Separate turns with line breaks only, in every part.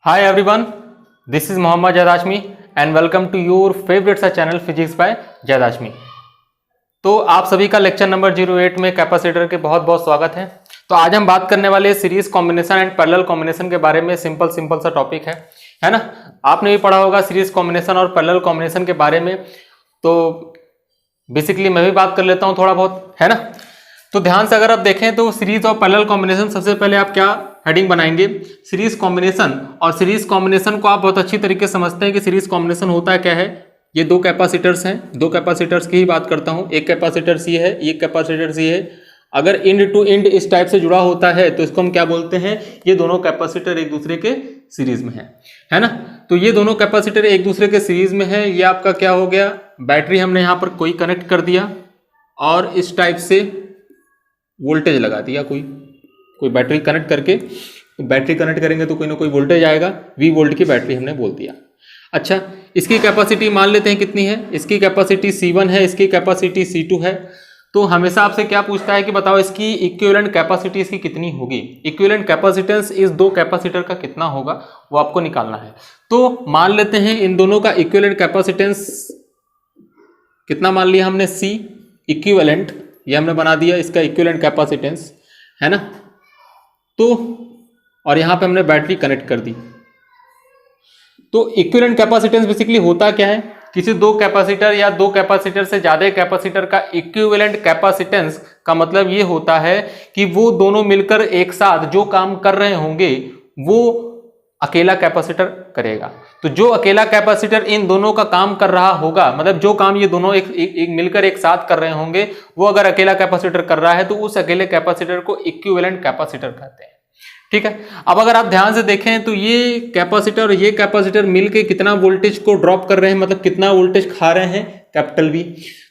Hi everyone, this is Mohammad Jad Hashmi and welcome to your favorite सा channel physics bye Zaid Hashmi. तो आप सभी का लेक्चर नंबर 08 में कैपेसिटर के बहुत बहुत स्वागत है। तो आज हम बात करने वाले series combination and parallel combination के बारे में। सिंपल सा टॉपिक है ना। आपने भी पढ़ा होगा सीरीज कॉम्बिनेशन और पैरेलल कॉम्बिनेशन के बारे में, तो बेसिकली मैं भी बात कर लेता हूँ थोड़ा बहुत, है ना। तो ध्यान से अगर आप देखें तो सीरीज और पैरेलल कॉम्बिनेशन, सबसे पहले आप क्या हेडिंग बनाएंगे, सीरीज कॉम्बिनेशन। और सीरीज कॉम्बिनेशन को आप बहुत अच्छी तरीके से समझते हैं कि सीरीज कॉम्बिनेशन होता क्या है। ये दो कैपेसिटर्स हैं, दो कैपेसिटर्स की ही बात करता हूं। एक कैपेसिटर सी है, एक कैपेसिटर सी है। अगर इंड टू इंड इस टाइप से जुड़ा होता है तो इसको हम क्या बोलते हैं, ये दोनों कैपेसिटर एक दूसरे के सीरीज में है ना। तो ये दोनों कैपेसिटर एक दूसरे के सीरीज में है। ये आपका क्या हो गया, बैटरी हमने यहाँ पर कोई कनेक्ट कर दिया और इस टाइप से वोल्टेज लगा दिया। कोई बैटरी कनेक्ट करके, बैटरी कनेक्ट करेंगे तो कोई ना कोई वोल्टेज आएगा। V वोल्ट की बैटरी हमने बोल दिया। अच्छा, इसकी कैपेसिटी मान लेते हैं कितनी है, इसकी कैपेसिटी C1 है, इसकी कैपेसिटी C2 है। तो हमेशा आपसे क्या पूछता है कि बताओ इसकी इक्विवेलेंट कैपेसिटी इसकी कितनी होगी। इक्विवेलेंट कैपेसिटेंस इस दो कैपेसिटर का कितना होगा वो आपको निकालना है। तो मान लेते हैं इन दोनों का इक्विवेलेंट कैपेसिटेंस कितना मान लिया हमने, C इक्विवेलेंट, ये हमने बना दिया इसका इक्विवेलेंट कैपेसिटेंस, है ना। तो और यहां पे हमने बैटरी कनेक्ट कर दी। तो इक्विवेलेंट कैपेसिटेंस बेसिकली होता क्या है, किसी दो कैपेसिटर या दो कैपेसिटर से ज्यादा कैपेसिटर का इक्विवेलेंट कैपेसिटेंस का मतलब ये होता है कि वो दोनों मिलकर एक साथ जो काम कर रहे होंगे वो अकेला कैपेसिटर करेगा। तो जो अकेला कैपेसिटर इन दोनों का काम कर रहा होगा, मतलब जो काम ये दोनों एक मिलकर एक साथ कर रहे होंगे, वो अगर अकेला कैपेसिटर कर रहा है तो उस अकेले कैपेसिटर को इक्विवेलेंट कैपेसिटर कहते हैं। ठीक है। अब अगर आप ध्यान से देखें तो ये कैपेसिटर और ये कैपेसिटर मिलकर कितना वोल्टेज को ड्रॉप कर रहे हैं, मतलब कितना वोल्टेज खा रहे हैं, कैपिटल V।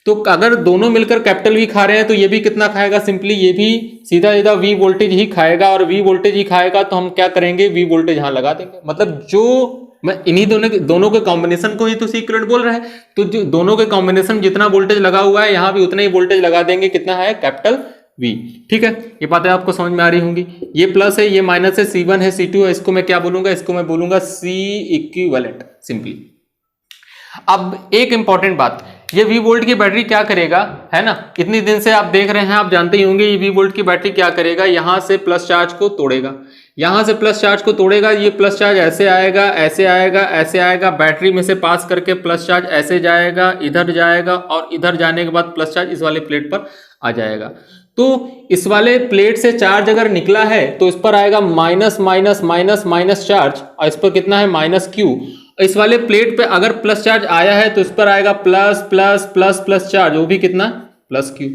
तो अगर दोनों मिलकर कैपिटल V खा रहे हैं तो ये भी कितना खाएगा, सिंपली ये भी सीधा V वोल्टेज ही खाएगा। और V वोल्टेज ही खाएगा तो हम क्या करेंगे, V वोल्टेज यहां लगा देंगे। मतलब जो मैं इन्हीं दोनों के कॉम्बिनेशन को ही तो इक्विवेलेंट बोल रहा है। तो जो दोनों के कॉम्बिनेशन जितना वोल्टेज लगा हुआ है यहाँ भी उतना ही वोल्टेज लगा देंगे, कितना है, कैपिटल V। ठीक है, ये बातें आपको समझ में आ रही होंगी। ये प्लस है, ये माइनस है, C1 है, C2 है, इसको मैं क्या बोलूंगा, इसको मैं बोलूंगा C इक्विवेलेंट सिंपली। अब एक इंपॉर्टेंट बात, ये V वोल्ट की बैटरी क्या करेगा, है ना। इतनी दिन से आप देख रहे हैं, आप जानते ही होंगे ये V वोल्ट की बैटरी क्या करेगा, यहां से प्लस चार्ज को तोड़ेगा, यहां से प्लस चार्ज को तोड़ेगा। ये प्लस चार्ज ऐसे आएगा, ऐसे आएगा, ऐसे आएगा, बैटरी में से पास करके प्लस चार्ज ऐसे जाएगा, इधर जाएगा और इधर जाने के बाद प्लस चार्ज इस वाले प्लेट पर आ जाएगा। तो इस वाले प्लेट से चार्ज अगर निकला है तो इस पर आएगा minus minus minus minus charge, और इस पर कितना है, माइनस Q। इस वाले प्लेट पे अगर प्लस चार्ज आया है तो इस पर आएगा plus plus plus plus charge, वो भी कितना, प्लस Q।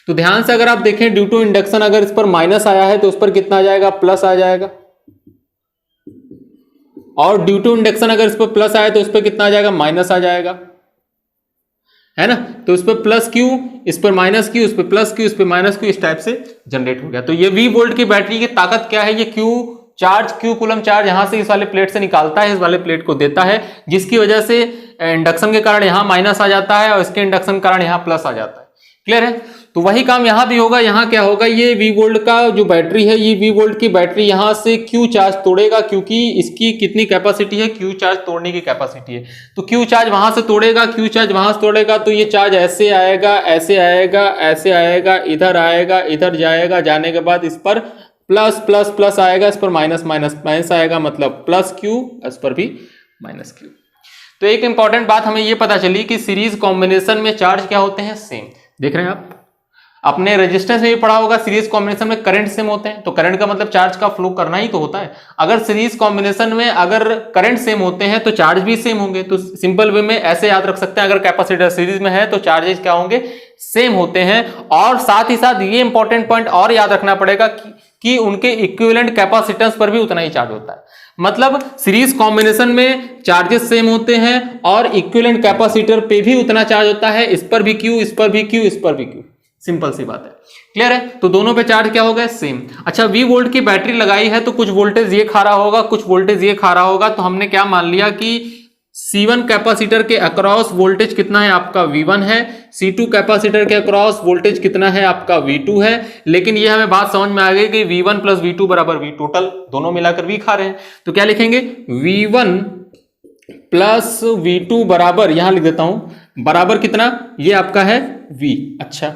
तो ध्यान से अगर आप देखें, ड्यू टू इंडक्शन अगर इस पर माइनस आया है तो उस पर कितना आ जाएगा, प्लस आ जाएगा। और ड्यू टू इंडक्शन अगर इस पर प्लस आया तो इस पर कितना आ जाएगा, माइनस आ जाएगा, है ना। तो इस पर प्लस Q, इस पर माइनस Q, इस पर प्लस Q, इस पर माइनस Q, इस टाइप से जनरेट हो गया। तो ये V वोल्ट की बैटरी की ताकत क्या है, ये Q कूलम चार्ज यहां से इस वाले प्लेट से निकालता है, इस वाले प्लेट को देता है, जिसकी वजह से इंडक्शन के कारण यहां माइनस आ जाता है और इसके इंडक्शन के कारण यहां प्लस आ जाता है। क्लियर है। तो वही काम यहां भी होगा। यहां क्या होगा, ये V वोल्ट का जो बैटरी है, ये V वोल्ट की बैटरी यहां से Q चार्ज तोड़ेगा, क्योंकि इसकी कितनी कैपेसिटी है, Q चार्ज तोड़ने की कैपेसिटी है। तो Q चार्ज वहां से तोड़ेगा, Q चार्ज वहां से तोड़ेगा, तो ये चार्ज ऐसे आएगा, ऐसे आएगा, ऐसे आएगा, इधर आएगा, इधर जाएगा, जाने के बाद इस पर प्लस प्लस प्लस आएगा, इस पर माइनस माइनस माइनस आएगा, मतलब प्लस Q, इस पर भी माइनस Q। तो एक इंपॉर्टेंट बात हमें यह पता चली कि सीरीज कॉम्बिनेशन में चार्ज क्या होते हैं, सेम। देख रहे हैं आप, अपने रेजिस्टेंस में भी पढ़ा होगा, सीरीज कॉम्बिनेशन में करंट सेम होते हैं। तो करंट का मतलब चार्ज का फ्लो करना ही तो होता है। अगर सीरीज कॉम्बिनेशन में अगर करंट सेम होते हैं तो चार्ज भी सेम होंगे। तो सिंपल वे में ऐसे याद रख सकते हैं, अगर कैपेसिटर सीरीज में है तो चार्जेस क्या होंगे, सेम होते हैं। और साथ ही साथ ये इंपॉर्टेंट पॉइंट और याद रखना पड़ेगा कि उनके इक्विवेलेंट कैपेसिटेंस पर भी उतना ही चार्ज होता है। मतलब सीरीज कॉम्बिनेशन में चार्जेस सेम होते हैं और इक्विवेलेंट कैपेसिटर पे भी उतना चार्ज होता है, इस पर भी Q, इस पर भी Q, इस पर भी Q। सिंपल सी बात है। क्लियर है। तो दोनों पे चार्ज क्या हो गया, सेम। अच्छा, V वोल्ट की बैटरी लगाई है तो कुछ वोल्टेज ये खा रहा होगा, कुछ वोल्टेज ये खा रहा होगा। तो हमने क्या मान लिया कि C1 कैपेसिटर के अक्रॉस वोल्टेज कितना है आपका V1 है, C2 कैपेसिटर के अक्रॉस वोल्टेज कितना है आपका V2 है। लेकिन ये हमें बात समझ में आ गई कि V1 प्लस V2 बराबर V टोटल, दोनों मिलाकर V खा रहे हैं, तो क्या लिखेंगे V1 प्लस V2 बराबर, यहां लिख देता हूं, बराबर कितना, ये आपका है V। अच्छा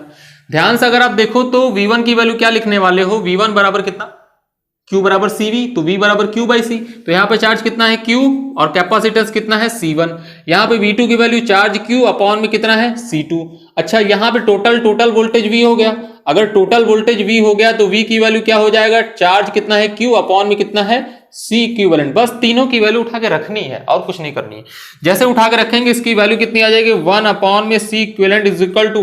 ध्यान से अगर आप देखो तो V1 की वैल्यू क्या लिखने वाले हो, V1 बराबर कितना, Q बराबर CV, तो V बराबर Q बाई C, तो यहाँ पे चार्ज कितना है Q और कैपेसिटेंस कितना है C1। यहाँ पे V2 की वैल्यू चार्ज Q अपॉन में कितना है C2। अच्छा यहाँ पे टोटल वोल्टेज V हो गया, अगर टोटल वोल्टेज V हो गया तो V की वैल्यू क्या हो जाएगा, चार्ज कितना है Q अपॉन में कितना है C इक्विवेलेंट। बस तीनों की वैल्यू उठा के रखनी है और कुछ नहीं करनी है। जैसे उठा के रखेंगे इसकी वैल्यू कितनी आ जाएगी, 1 अपॉन में C equivalent is equal to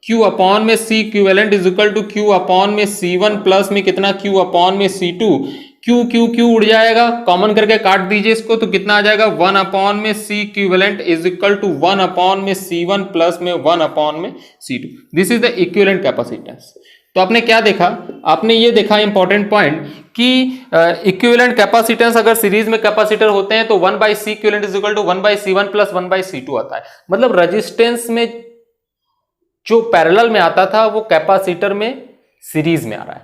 Q upon में C equivalent is equal to Q upon में C1 प्लस में कितना Q अपॉन में C2। Q उड़ जाएगा, कॉमन करके काट दीजिए इसको, तो कितना आ जाएगा 1 अपॉन में C equivalent is equal to 1 upon में C1 प्लस में 1 अपॉन में C2। This is the equivalent capacitance. तो आपने क्या देखा, आपने ये देखा इंपॉर्टेंट पॉइंट कि इक्विवेलेंट कैपेसिटेंस अगर सीरीज में कैपेसिटर होते हैं तो 1 by C equivalent is equal to 1 by C1 plus 1 by C2 आता है। मतलब रेजिस्टेंस में जो पैरेलल में आता था वो कैपेसिटर में सीरीज में आ रहा है।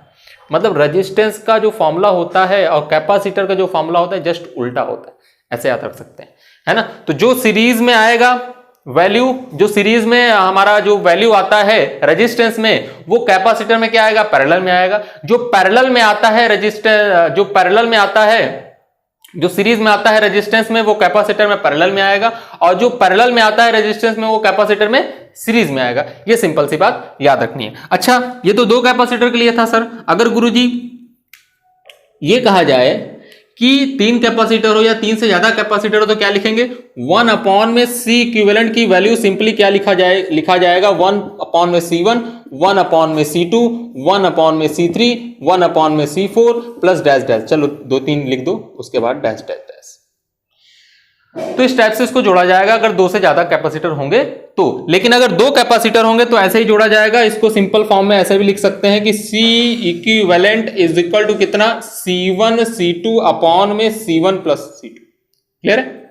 मतलब रेजिस्टेंस का जो फॉर्मूला होता है और कैपेसिटर का जो फॉर्मूला होता है जस्ट उल्टा होता है, ऐसे याद रख सकते हैं, है ना। तो जो सीरीज में आएगा वैल्यू, जो सीरीज में हमारा जो वैल्यू आता है रेजिस्टेंस में, वो कैपेसिटर में क्या आएगा, पैरेलल में आएगा। जो पैरेलल में आता है रेजिस्टेंस, जो पैरेलल में आता है, जो सीरीज में आता है रेजिस्टेंस में, वो कैपेसिटर में पैरेलल में आएगा, और जो पैरेलल में आता है रेजिस्टेंस में वो कैपेसिटर में सीरीज में आएगा। ये सिंपल सी बात याद रखनी है। अच्छा ये तो दो कैपेसिटर के लिए था सर, अगर गुरुजी ये कहा जाए कि 3 कैपेसिटर हो या 3 से ज्यादा कैपेसिटर हो तो क्या लिखेंगे, 1 अपॉन में C इक्विवेलेंट की वैल्यू सिंपली क्या लिखा जाएगा 1 अपॉन में C1, 1 अपॉन में C2, 1 अपॉन में C3, 1 अपॉन में C4 प्लस डैश डैश, चलो 2-3 लिख दो, उसके बाद डैश डैश डैश। तो इस टाइप से इसको जोड़ा जाएगा अगर 2 से ज्यादा कैपेसिटर होंगे तो। लेकिन अगर 2 कैपेसिटर होंगे तो ऐसे ही जोड़ा जाएगा। इसको सिंपल फॉर्म में ऐसे भी लिख सकते हैं कि C equivalent is equal to कितना, C1 C2 अपॉन में C1 प्लस C2। क्लियर है,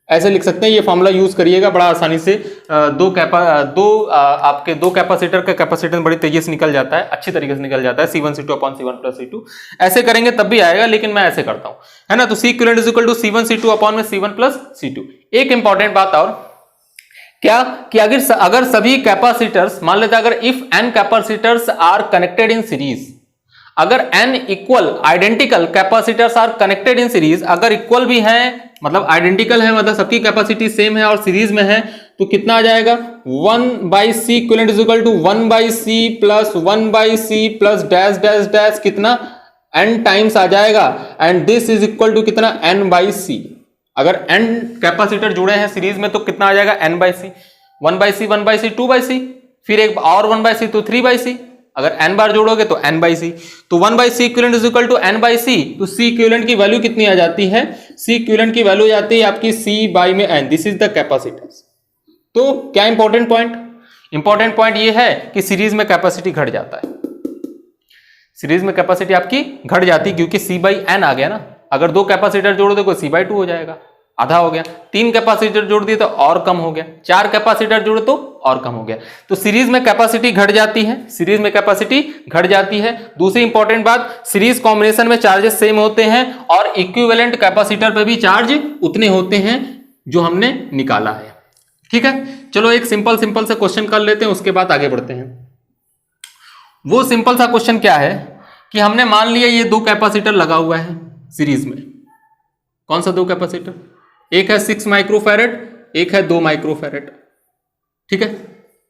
ऐसे लिख सकते हैं। ये फॉर्मूला यूज करिएगा बड़ा आसानी से। आपके दो कैपेसिटर का कैपेसिटेंस बड़ी तेजी से निकल जाता है, अच्छी तरीके से निकल जाता है, C1 C2 upon C1 plus C2। ऐसे करेंगे तब भी आएगा, लेकिन मैं ऐसे करता हूं, है ना। तो C equivalent is equal to C1 C2 upon में C1 प्लस C2। एक इंपॉर्टेंट बात और क्या कि अगर सभी कैपेसिटर्स, मान लेते हैं अगर if n capacitors are connected in series, अगर n equal identical capacitors are connected in series, अगर इक्वल भी हैं मतलब आइडेंटिकल है, मतलब सबकी कैपेसिटी सेम है और सीरीज में है, तो कितना आ जाएगा 1 by C equivalent is equal to 1 by C plus 1 by C plus dash dash dash, कितना n टाइम्स आ जाएगा, and this is equal to कितना n बाई C। अगर n कैपेसिटर जुड़े हैं सीरीज में तो कितना आ जाएगा n by C, 1 by C 1 by C 2 by C, फिर एक और 1 बाई C तो 3 बाई C। अगर n बार जोड़ोगे तो n बाई C, तो 1 by C equivalent is equal to n by C। तो C इक्विवेलेंट की वैल्यू कितनी आ जाती है, C इक्विवेलेंट की वैल्यू जाती है आपकी C बाई में n। This is the capacitance. तो क्या इंपॉर्टेंट पॉइंट, इंपॉर्टेंट पॉइंट ये है कि सीरीज में कैपेसिटी घट जाता है, सीरीज में कैपेसिटी आपकी घट जाती है क्योंकि C बाई n आ गया ना। अगर 2 कैपेसिटर जोड़ दो तो C बाई 2 हो जाएगा, आधा हो गया। 3 कैपेसिटर जोड़ दिए तो और कम हो गया, 4 कैपेसिटर जोड़े तो और कम हो गया। तो सीरीज में कैपेसिटी घट जाती है, सीरीज में कैपेसिटी घट जाती है। दूसरी इंपॉर्टेंट बात, सीरीज कॉम्बिनेशन में चार्जेस सेम होते हैं और इक्विवेलेंट कैपेसिटर पे भी चार्ज उतने होते हैं जो हमने निकाला है। ठीक है, चलो एक सिंपल से क्वेश्चन कर लेते हैं, उसके बाद आगे बढ़ते हैं। वो सिंपल सा क्वेश्चन क्या है कि हमने मान लिया ये 2 कैपेसिटर लगा हुआ है सीरीज में। कौन सा 2 कैपेसिटर, एक है 6 माइक्रोफैरेड, एक है 2 माइक्रोफैरेड। ठीक है,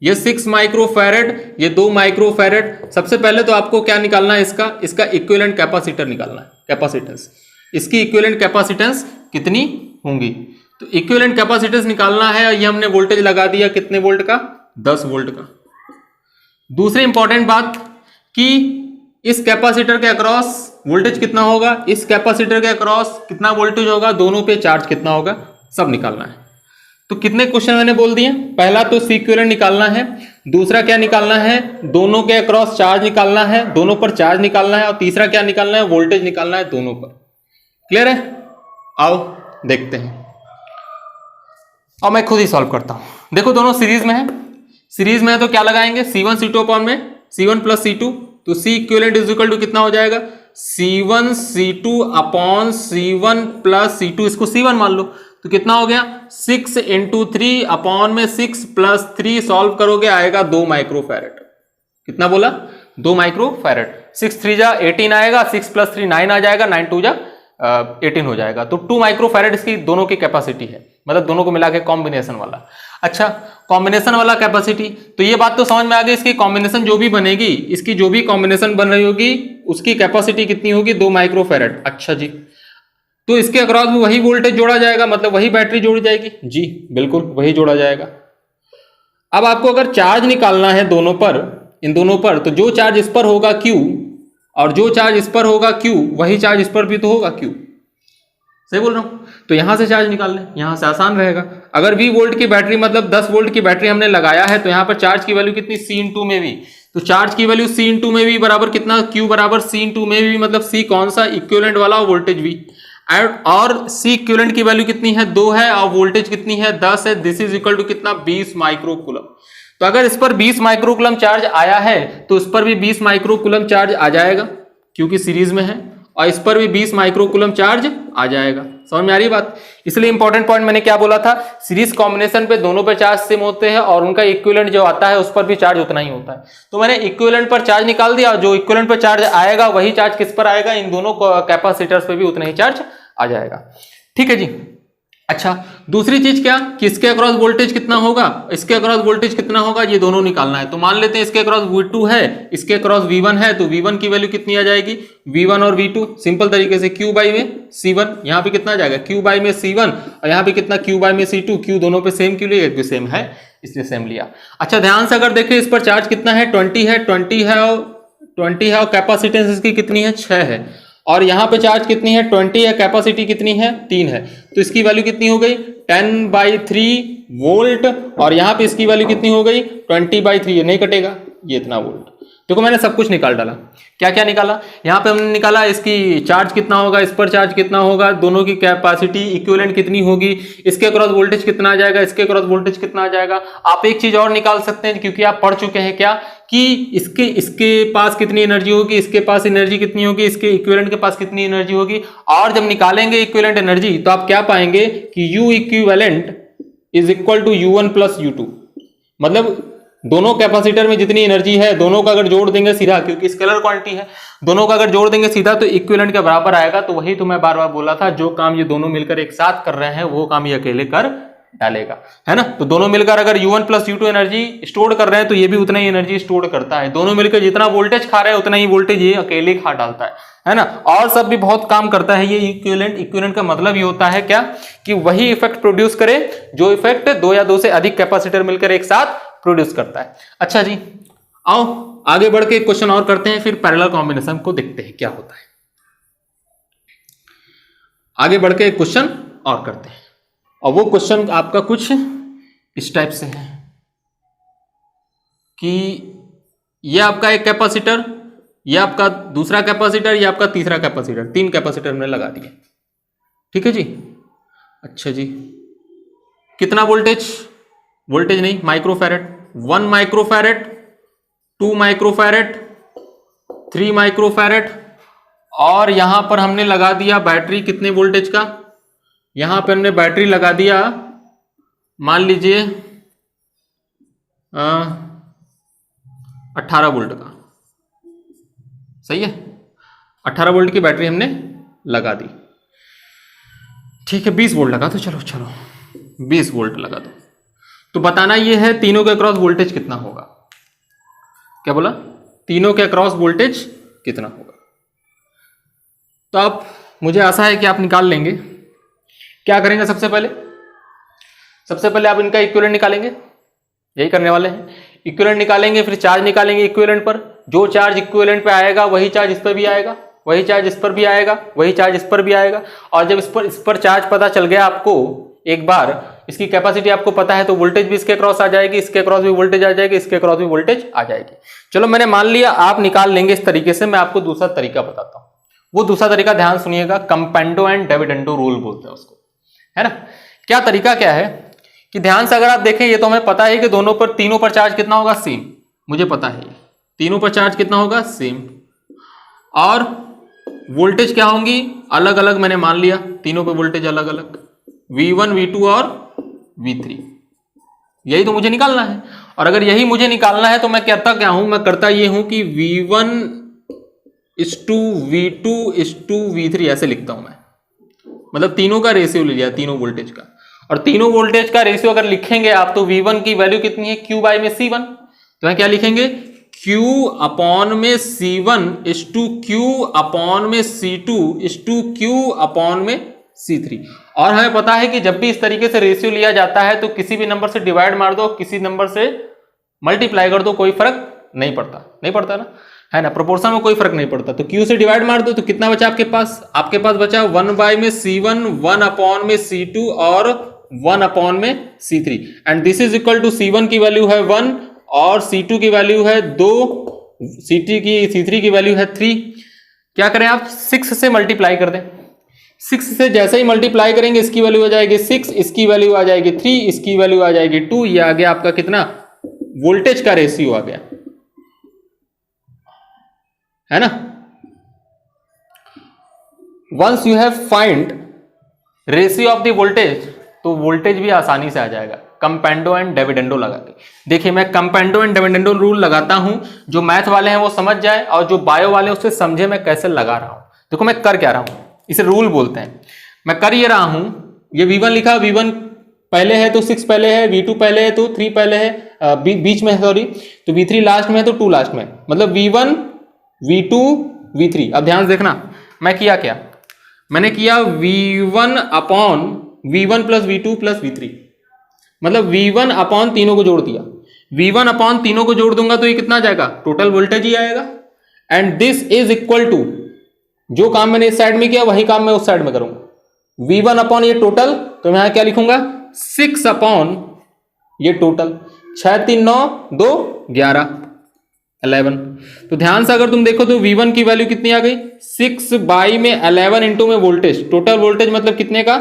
ये 6 माइक्रोफैरेड, ये 2 माइक्रोफैरेड। सबसे पहले तो आपको क्या निकालना है, इसका इक्विवेलेंट कैपेसिटर निकालना है, कैपेसिटेंस। इसकी इक्विवेलेंट कैपेसिटेंस कितनी होंगी, तो इक्विवेलेंट कैपेसिटेंस निकालना है। ये हमने वोल्टेज लगा दिया, कितने वोल्ट का, 10 वोल्ट का। दूसरी इंपॉर्टेंट बात कि इस कैपेसिटर के अक्रॉस वोल्टेज कितना होगा, इस कैपेसिटर के अक्रॉस कितना वोल्टेज होगा, दोनों पे चार्ज कितना होगा, सब निकालना है। तो कितने क्वेश्चन मैंने बोल दिए, पहला तो C इक्विवेलेंट निकालना है, दूसरा क्या निकालना है, दोनों के अक्रॉस चार्ज निकालना है, दोनों पर चार्ज निकालना है, और तीसरा क्या निकालना है, वोल्टेज निकालना है दोनों पर। क्लियर है, आओ देखते हैं। और मैं खुद ही सॉल्व करता हूं। देखो दोनों सीरीज में है, सीरीज में है तो क्या लगाएंगे, C1 C2 अपॉन में C1 प्लस C2, तो C equivalent is equal to कितना हो जाएगा, C1 C2 upon C1 plus C2, इसको C1 मान लो, तो कितना हो गया 6 इंटू 3 अपॉन में 6 प्लस 3, सॉल्व करोगे आएगा 2 माइक्रोफैरेड। कितना बोला, 2 माइक्रोफैरेड। 6 3 जा 18 आएगा, 6 प्लस 3 9 आ जाएगा, 9 2 जा 18 हो जाएगा। तो 2 माइक्रोफैरेड इसकी दोनों की कैपेसिटी है, मतलब दोनों को मिला के कॉम्बिनेशन वाला। अच्छा, कॉम्बिनेशन वाला कैपेसिटी, तो ये बात तो समझ में आ गई, इसकी कॉम्बिनेशन जो भी बनेगी, इसकी जो भी कॉम्बिनेशन बन रही होगी उसकी कैपेसिटी कितनी होगी, 2 माइक्रोफैरेड। अच्छा जी, तो इसके अक्रॉस भी वही वोल्टेज जोड़ा जाएगा, मतलब वही बैटरी जोड़ी जाएगी। जी बिल्कुल वही जोड़ा जाएगा। अब आपको अगर चार्ज निकालना है दोनों पर, इन दोनों पर, तो जो चार्ज इस पर होगा Q और जो चार्ज इस पर होगा Q, वही चार्ज इस पर भी तो होगा Q। सही बोल रहा हूं? तो यहां से चार्ज निकाल लें, यहां से आसान रहेगा। अगर 20 वोल्ट की बैटरी, मतलब 10 वोल्ट की बैटरी हमने लगाया है, तो यहां पर चार्ज की वैल्यू कितनी, C इंटू में भी, तो चार्ज की वैल्यू C इंटू में भी बराबर कितना, Q बराबर C इंटू में भी, मतलब C कौन सा, इक्विवेलेंट वाला, वोल्टेज V, और C इक्विवेलेंट की वैल्यू कितनी है, 2 है, और वोल्टेज कितनी है, 10 है। दिस इज इक्वल टू कितना, 20 माइक्रोकूलम। तो अगर इस पर 20 माइक्रोकूलम चार्ज आया है तो इस पर भी 20 माइक्रोकूलम चार्ज आ जाएगा, क्योंकि सीरीज में है, और इस पर भी 20 माइक्रोकूलम चार्ज आ जाएगा। समझ में आ रही बात? इसलिए इंपॉर्टेंट पॉइंट मैंने क्या बोला था, सीरीज कॉम्बिनेशन पे दोनों पे चार्ज सेम होते हैं और उनका इक्विवेलेंट जो आता है उस पर भी चार्ज उतना ही होता है। तो मैंने इक्विवेलेंट पर चार्ज निकाल दिया, और जो इक्विवेलेंट पर चार्ज आएगा वही चार्ज किस पर आएगा, इन दोनों कैपेसिटर्स पे भी उतना ही चार्ज आ जाएगा। ठीक है जी। अच्छा, दूसरी चीज क्या, कि इसके अक्रॉस वोल्टेज कितना होगा, इसके अक्रॉस वोल्टेज कितना होगा, ये दोनों निकालना है। तो मान लेते हैं इसके अक्रॉस V2 है, इसके अक्रॉस V1 है, तो V1 की वैल्यू कितनी आ जाएगी, V1 और V2 सिंपल तरीके से Q बाई में C1, यहां पे कितना आ जाएगा, Q बाई में C1, और यहां पे कितना, Q बाई में C2। Q दोनों पे सेम क्यों लिया, एक भी सेम है इसलिए सेम लिया। अच्छा, ध्यान से अगर देखें, इस पर चार्ज कितना है, 20 है, 20 है और कैपेसिटेंस इसकी कितनी है, 6 है, और यहां पे चार्ज कितनी है, 20 है, कैपेसिटी कितनी है, 3 है, तो इसकी वैल्यू कितनी हो गई, 10/3 वोल्ट, और यहां पे इसकी वैल्यू कितनी हो गई, 20/3, ये नहीं कटेगा, ये इतना वोल्ट। देखो मैंने सब कुछ निकाल डाला। क्या क्या निकाला, यहां पे हमने निकाला इसकी चार्ज कितना होगा, इस पर चार्ज कितना होगा, दोनों की कैपेसिटी इक्विवेलेंट कितनी होगी, इसके अक्रॉस वोल्टेज कितना आ जाएगा, इसके अक्रॉस वोल्टेज कितना आ जाएगा। आप एक चीज और निकाल सकते हैं, क्योंकि आप पढ़ चुके हैं क्या, कि इसके पास कितनी एनर्जी होगी, इसके पास एनर्जी कितनी होगी, इसके इक्विवेलेंट के पास कितनी एनर्जी होगी। और जब निकालेंगे इक्विवेलेंट एनर्जी, तो आप क्या पाएंगे कि U equivalent is equal to U1 plus U2, मतलब दोनों कैपेसिटर में जितनी एनर्जी है, दोनों का अगर जोड़ देंगे सीधा, क्योंकि स्केलर क्वांटिटी है, दोनों का अगर जोड़ देंगे सीधा तो इक्विवेलेंट के बराबर आएगा। तो वही तो मैं बार बार बोला था, जो काम ये दोनों मिलकर एक साथ कर रहे हैं वो काम ये अकेले कर डालेगा, है ना। तो दोनों मिलकर अगर U1 plus U2 energy store कर रहे हैं, तो ये भी उतना ही एनर्जी स्टोर करता है। दोनों मिलकर जितना वोल्टेज खा रहे हैं उतना ही वोल्टेज ये अकेले खा डालता है ना। और सब भी बहुत काम करता है ये इक्विवेलेंट का मतलब ये होता है क्या, कि वही इफेक्ट प्रोड्यूस करे जो इफेक्ट 2 या 2 से अधिक कैपेसिटर मिलकर एक साथ प्रोड्यूस करता है। अच्छा जी, आओ आगे बढ़ के एक क्वेश्चन और करते हैं, फिर पैरेलल कॉम्बिनेशन को देखते हैं क्या होता है। आगे बढ़ के एक क्वेश्चन और करते हैं, और वो क्वेश्चन आपका कुछ इस टाइप से है कि ये आपका एक कैपेसिटर, ये आपका दूसरा कैपेसिटर, ये आपका तीसरा कैपेसिटर, 3 कैपेसिटर हमने लगा दिए। ठीक है जी। अच्छा जी, कितना वोल्टेज, वोल्टेज नहीं, माइक्रोफैरेड, 1 माइक्रोफैरेड, 2 माइक्रोफैरेड, 3 माइक्रोफैरेड, और यहां पर हमने लगा दिया बैटरी कितने वोल्टेज का, यहां पर हमने बैटरी लगा दिया, मान लीजिए 18 वोल्ट का। सही है, 18 वोल्ट की बैटरी हमने लगा दी। ठीक है, 20 वोल्ट लगा दो, चलो 20 वोल्ट लगा दो। तो बताना ये है तीनों के अक्रॉस वोल्टेज कितना होगा। क्या बोला, तीनों के अक्रॉस वोल्टेज कितना होगा। तो आप, मुझे आशा है कि आप निकाल लेंगे। क्या करेंगे, सबसे पहले आप इनका इक्विवेलेंट निकालेंगे, यही करने वाले हैं। इक्विवेलेंट निकालेंगे, फिर चार्ज निकालेंगे इक्विवेलेंट पर। जो चार्ज इक्विवेलेंट पे आएगा वही चार्ज इस पर भी आएगा, वही चार्ज इस पर भी आएगा, वही चार्ज इस पर भी आएगा। और जब इस पर चार्ज पता चल गया आपको, एक बार इसकी कैपेसिटी आपको पता है, तो वोल्टेज भी इसके क्रॉस आ जाएगी, इसके क्रॉस भी वोल्टेज आ जाएगी, इसके क्रॉस भी वोल्टेज आ जाएगी। चलो मैंने मान लिया, आप निकाल लेंगे इस तरीके से। मैं आपको दूसरा तरीका बताता हूं। वो दूसरा तरीका ध्यान सुनिएगा, कंपेंडो एंड डिविडेंडो रूल बोलते हैं उसको, है ना। क्या तरीका क्या है कि ध्यान से अगर आप देखें, ये तो हमें पता है कि तीनों पर चार्ज कितना होगा, सेम, मुझे पता है तीनों पर चार्ज कितना होगा, सेम, और वोल्टेज क्या होंगी, अलग अलग मैंने मान लिया, तीनों पे वोल्टेज अलग अलग, V1 V2 और V3, यही तो मुझे निकालना है। और अगर यही मुझे निकालना है तो मैं करता क्या हूं, मैं करता ये हूं कि V1 V2 V3 ऐसे लिखता हूं मैं, मतलब तीनों का रेशियो ले लिया, तीनों वोल्टेज का, और तीनों वोल्टेज का रेशियो अगर लिखेंगे आप तो V1 की वैल्यू कितनी है, Q बाई में C1, तो मैं क्या लिखेंगे, Q अपॉन में C1 Q अपॉन में C2 Q अपॉन में C3। और हमें पता है कि जब भी इस तरीके से रेशियो लिया जाता है तो किसी भी नंबर से डिवाइड मार दो, किसी नंबर से मल्टीप्लाई कर दो, कोई फर्क नहीं पड़ता ना, है ना, प्रोपोर्शन में कोई फर्क नहीं पड़ता। तो Q से डिवाइड मार दो तो कितना बचा आपके पास बचा 1 बाई में C1, 1 अपॉन में C2 और 1 अपॉन में C3, and this is equal to C1 की वैल्यू है 1 और C2 की वैल्यू है 2, C3 की वैल्यू है 3। क्या करें आप, 6 से मल्टीप्लाई कर दें, 6 से जैसे ही मल्टीप्लाई करेंगे इसकी वैल्यू आ जाएगी 6, इसकी वैल्यू आ जाएगी 3, इसकी वैल्यू आ जाएगी 2, ये आ गया आपका कितना, वोल्टेज का रेशियो आ गया, है ना। Once you have find ratio of the voltage, तो वोल्टेज भी आसानी से आ जाएगा कंपेंडो एंड डिविडेंडो लगा के। देखिए मैं कंपेंडो एंड डिविडेंडो रूल लगाता हूं, जो मैथ वाले हैं वो समझ जाए और जो बायो वाले उससे समझे मैं कैसे लगा रहा हूं। देखो मैं कर क्या रहा हूं, इसे रूल बोलते हैं। मैं कर ये रहा हूं, ये V1 लिखा, V1 पहले है तो 6 पहले है, V2 पहले है तो 3 पहले है, बीच में है सॉरी, तो V3 लास्ट में है तो 2 लास्ट में, मतलब V1 V2 V3। अब ध्यान से देखना मैं किया क्या, मैंने किया V1 upon V1 plus V2 plus V3, मतलब V1 अपॉन तीनों को जोड़ दिया, V1 अपॉन तीनों को जोड़ दूंगा तो ये कितना आ जाएगा, टोटल वोल्टेज ही आएगा। And this is equal to, जो काम मैंने इस साइड में किया वही काम मैं उस साइड में करूंगा, V1 अपॉन ये टोटल, तो मैं यहां क्या लिखूंगा 6 अपॉन ये टोटल, 6 3 9 2 11 11। तो ध्यान से अगर तुम देखो तो V1 की वैल्यू कितनी आ गई, 6 बाई में 11 इंटू में वोल्टेज, टोटल वोल्टेज मतलब कितने का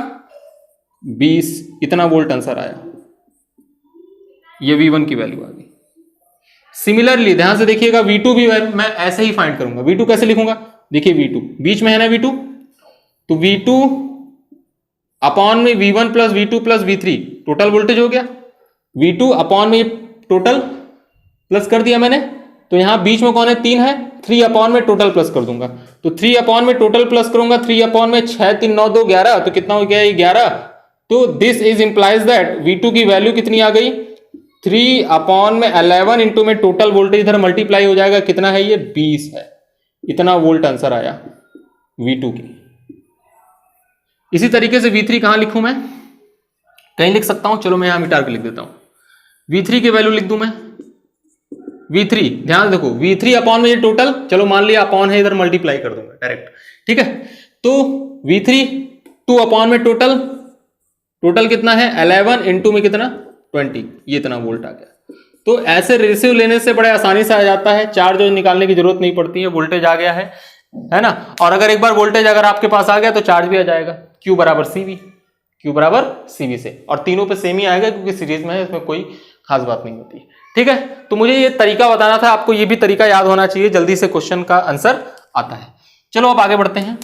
20, इतना वोल्ट आंसर आया, ये V1 की वैल्यू आ गई। सिमिलरली ध्यान से देखिएगा V2 भी मैं ऐसे ही फाइंड करूंगा। V2 कैसे लिखूंगा, देखिए V2 बीच में है ना V2, तो V2 अपॉन में V1 plus V2 plus V3, total voltage हो गया, V2 अपॉन में टोटल प्लस कर दिया मैंने, तो यहां बीच में कौन है 3 है, 3 अपॉन में टोटल प्लस कर दूंगा, तो 3 अपॉन में टोटल प्लस करूंगा, 3 अपॉन में 6 3 9 2 11, तो कितना हो गया ये 11। तो this is implies that V2 की वैल्यू कितनी आ गई, 3 अपॉन में 11 इंटू में टोटल वोल्टेज इधर मल्टीप्लाई हो जाएगा, कितना है ये 20 है, इतना वोल्ट आंसर आया V2 की। इसी तरीके से V3 कहां लिखूं मैं, कहीं लिख सकता हूं, चलो मैं यहां मिटा के लिख देता हूं, V3 की वैल्यू लिख दूं मैं, V3 ध्यान देखो V3 अपॉन में ये टोटल, चलो मान लिया अपॉन है, इधर मल्टीप्लाई कर दूंगा डायरेक्ट, ठीक है। तो V3 2 अपॉन में टोटल कितना है 11 इंटू में कितना 20, ये इतना वोल्ट आ गया। तो ऐसे रेशियो लेने से बड़े आसानी से आ जाता है, चार्ज निकालने की जरूरत नहीं पड़ती है, वोल्टेज आ गया है ना। और अगर एक बार वोल्टेज अगर आपके पास आ गया तो चार्ज भी आ जाएगा, Q बराबर CV से, और तीनों पे सेम ही आएगा क्योंकि सीरीज में है, इसमें कोई खास बात नहीं होती, ठीक है। तो मुझे ये तरीका बताना था आपको, ये भी तरीका याद होना चाहिए, जल्दी से क्वेश्चन का आंसर आता है। चलो अब आगे बढ़ते हैं,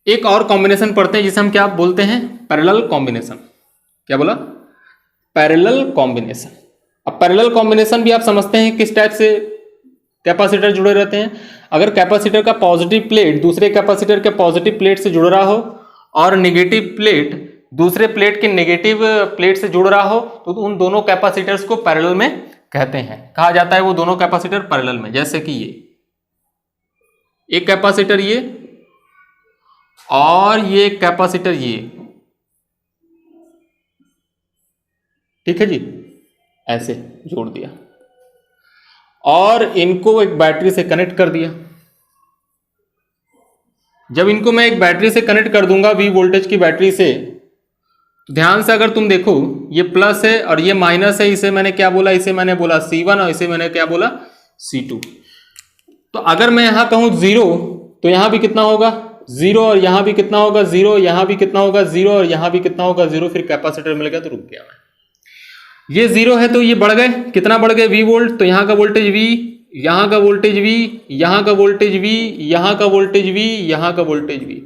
एक और कॉम्बिनेशन पढ़ते हैं जिसे हम क्या बोलते हैं, पैरेलल कॉम्बिनेशन। क्या बोला, पैरेलल कॉम्बिनेशन। अब पैरेलल कॉम्बिनेशन भी आप समझते हैं किस टाइप से कैपेसिटर जुड़े रहते हैं। अगर कैपेसिटर का पॉजिटिव प्लेट दूसरे कैपेसिटर के पॉजिटिव प्लेट से जुड़ रहा हो और नेगेटिव प्लेट दूसरे प्लेट के नेगेटिव प्लेट से जुड़ रहा हो, तो उन दोनों कैपेसिटर्स को पैरेलल में कहते हैं, कहा जाता है वो दोनों कैपेसिटर पैरेलल में। जैसे कि ये एक कैपेसिटर ये और ये कैपेसिटर ये, ठीक है जी, ऐसे जोड़ दिया और इनको एक बैटरी से कनेक्ट कर दिया। जब इनको मैं एक बैटरी से कनेक्ट कर दूंगा V वोल्टेज की बैटरी से, तो ध्यान से अगर तुम देखो ये प्लस है और ये माइनस है, इसे मैंने क्या बोला, इसे मैंने बोला C1 और इसे मैंने क्या बोला C2। तो अगर मैं यहां कहूं 0 तो यहां भी कितना होगा जीरो और यहां भी कितना होगा जीरो, यहां भी कितना होगा जीरो और यहां भी कितना होगा जीरो, फिर कैपेसिटर मिल गया तो रुक गया मैं। ये जीरो है तो ये बढ़ गए, कितना बढ़ गए V वोल्ट, तो यहां का वोल्टेज V, यहां का वोल्टेज V, यहां का वोल्टेज V, यहां का वोल्टेज V, यहां का वोल्टेज V।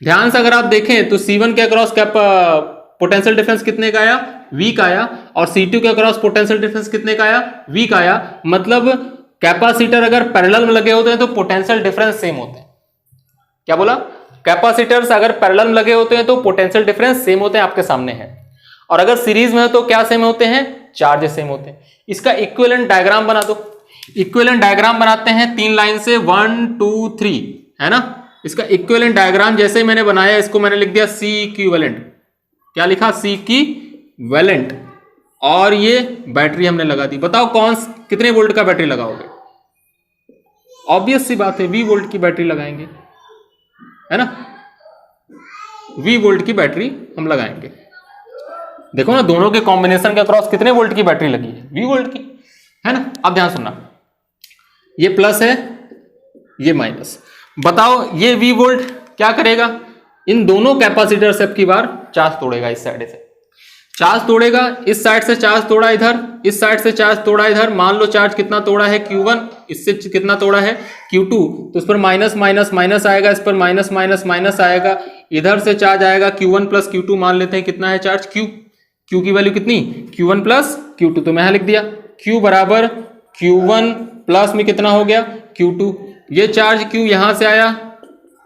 ध्यान से अगर आप देखें तो C1 के अक्रॉस पोटेंशियल डिफरेंस कितने का आया, V का आया, और C2 के अक्रॉस पोटेंशियल डिफरेंस कितने का आया, V का आया। मतलब कैपेसिटर अगर पैरेलल में लगे होते हैं तो पोटेंशियल डिफरेंस सेम होते हैं। क्या बोला, कैपेसिटर्स अगर पैरेलल में लगे होते हैं तो पोटेंशियल डिफरेंस सेम होते हैं, आपके सामने है। और अगर सीरीज में हो तो क्या सेम होते हैं, चार्ज सेम होते हैं। इसका इक्विवेलेंट डायग्राम बना दो। इक्विवेलेंट डायग्राम बनाते हैं 3 लाइन से, 1 2 3, है ना। इसका इक्विवेलेंट डायग्राम जैसे ही मैंने बनाया, इसको मैंने लिख दिया C इक्विवेलेंट। क्या लिखा, C इक्विवेलेंट। और ये बैटरी हमने लगा दी। बताओ कितने वोल्ट का बैटरी लगाओगे, ऑब्वियस सी बात है V वोल्ट की बैटरी लगाएंगे, है ना। V वोल्ट की बैटरी हम लगाएंगे। देखो ना, दोनों के कॉम्बिनेशन के अक्रॉस कितने वोल्ट की बैटरी लगी है, V वोल्ट की, है ना। अब ध्यान सुनना, ये प्लस है, ये माइनस। बताओ ये V वोल्ट क्या करेगा, इन दोनों कैपेसिटर से अब की बार चार्ज तोड़ेगा। इस साइड से चार्ज तोड़ेगा, इस साइड से चार्ज तोड़ा इधर, इस साइड से चार्ज तोड़ा इधर। मान लो चार्ज कितना तोड़ा है Q1, इससे कितना तोड़ा है Q2, तो इस पर माइनस माइनस माइनस आएगा, इस पर माइनस माइनस माइनस आएगा। इधर से चार्ज आएगा Q1 प्लस Q2, मान लेते हैं कितना है चार्ज Q की वैल्यू कितनी, Q1 प्लस Q2, तो मैं यहां लिख दिया Q बराबर Q1 प्लस में कितना हो गया Q2। ये चार्ज Q यहां से आया,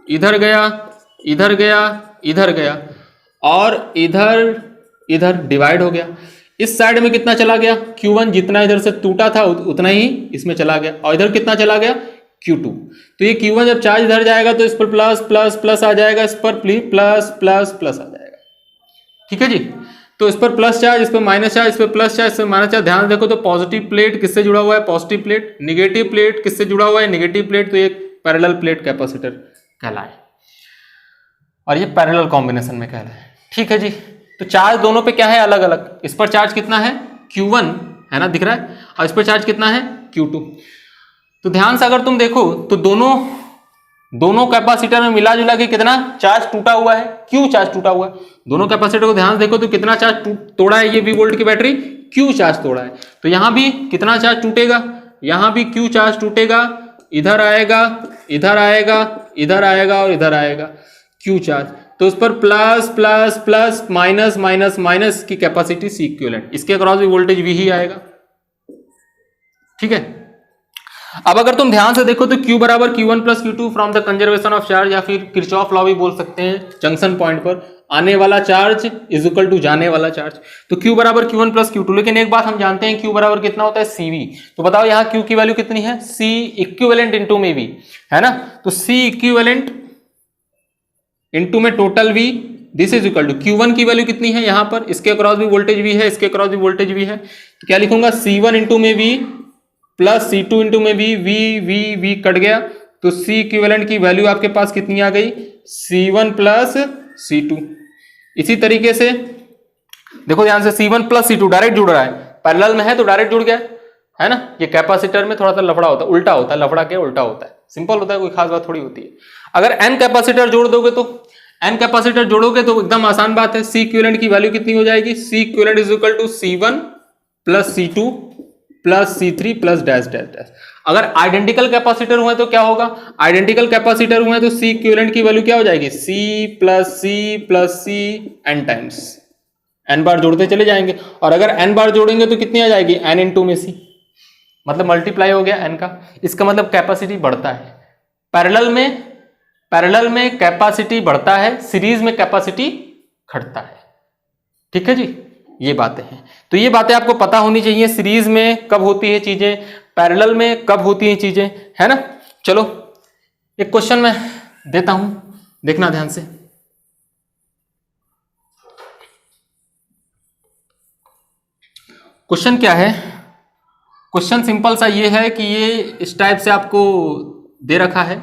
इधर गया, इधर गया, इधर गया, और इधर इधर डिवाइड हो गया। इस साइड में कितना चला गया Q1, जितना इधर से टूटा था उतना ही इसमें चला गया, और इधर कितना चला गया Q2। तो ये Q1 जब चार्ज इधर जाएगा तो इस पर प्लस प्लस प्लस आ जाएगा, इस पर प्लस प्लस प्लस आ जाएगा। ठीक है जी, तो इस पर प्लस चार्ज, इस पर माइनस चार्ज, इस पर प्लस चार्ज, इस पर माइनस चार्ज। ध्यान देखो तो पॉजिटिव प्लेट किससे जुड़ा हुआ है, पॉजिटिव प्लेट। निगेटिव प्लेट किससे जुड़ा हुआ है, निगेटिव प्लेट। तो एक पैरेलल प्लेट कैपेसिटर कहलाए, और ये पैरेलल कॉम्बिनेशन में कहलाए। ठीक है जी, तो चार्ज दोनों पे क्या है, अलग अलग। इस पर चार्ज कितना है Q1, है ना, दिख रहा है, और इस पर चार्ज कितना है Q2। तो ध्यान से अगर तुम देखो तो दोनों कैपेसिटर में मिला जुला के कितना चार्ज टूटा हुआ है, Q चार्ज टूटा हुआ है। दोनों कैपेसिटर को ध्यान से देखो तो कितना चार्ज तोड़ा है ये V वोल्ट की बैटरी, Q चार्ज तोड़ा है। तो यहां भी कितना चार्ज टूटेगा, यहां भी Q चार्ज टूटेगा, इधर आएगा, इधर आएगा, इधर आएगा, और इधर आएगा Q चार्ज। तो उस पर plus plus plus minus minus minus की कैपेसिटी C इक्विवेलेंट। इसके अक्रॉस भी वोल्टेज V ही आएगा। ठीक है, अब अगर तुम ध्यान से देखो तो Q बराबर Q1 plus Q2 from the conservation of charge, या फिर किरचॉफ लॉ भी बोल सकते हैं। जंक्शन पॉइंट पर आने वाला चार्ज इज इक्वल टू जाने वाला चार्ज। तो Q बराबर Q1 प्लस Q2। लेकिन एक बात हम जानते हैं Q बराबर कितना होता है CV। तो बताओ यहाँ Q की वैल्यू कितनी है, C इक्विवेलेंट इंटू में V, है ना। तो C इक्विवेलेंट इंटू में total V, this is equal to Q1 की वैल्यू कितनी है यहाँ पर, इसके अक्रॉस भी वोल्टेज V है, इसके अक्रॉस भी वोल्टेज V है। तो क्या लिखूंगा, C1 इंटू में V प्लस C2 इंटू में V कट गया, तो C इक्विवेलेंट की वैल्यू आपके पास कितनी आ गई, C1 प्लस C2। इसी तरीके से देखो ध्यान से, C1 प्लस C2 डायरेक्ट जुड़ रहा है, पैरेलल में है तो डायरेक्ट जुड़ गया, है ना। ये कैपेसिटर में थोड़ा सा लफड़ा होता है, उल्टा होता है, लफड़ा क्या उल्टा होता है, सिंपल होता है, कोई खास बात थोड़ी होती है। अगर n कैपेसिटर जोड़ दोगे तो n कैपेसिटर जोड़ोगे तो एकदम आसान बात है, C इक्विवेलेंट की वैल्यू कितनी हो जाएगी, C equivalent is equal to C1 plus C2 plus C3 plus dash dash dash. अगर आइडेंटिकल कैपेसिटर हुए तो क्या होगा, आइडेंटिकल कैपेसिटर हुए तो C इक्विवेलेंट की वैल्यू क्या हो जाएगी, C plus C n times, n बार जोड़ते चले जाएंगे। और अगर n बार जोड़ेंगे तो कितनी आ जाएगी, n इंटू में C, मतलब मल्टीप्लाई हो गया n का। इसका मतलब कैपेसिटी बढ़ता है, पैरेलल में कैपेसिटी बढ़ता है, सीरीज में कैपेसिटी घटता है। ठीक है जी, ये बातें हैं। तो ये बातें आपको पता होनी चाहिए, सीरीज में कब होती है चीजें, पैरेलल में कब होती हैं चीजें, है ना। चलो एक क्वेश्चन मैं देता हूं, देखना ध्यान से। क्वेश्चन क्या है, क्वेश्चन सिंपल सा ये है कि ये इस टाइप से आपको दे रखा है।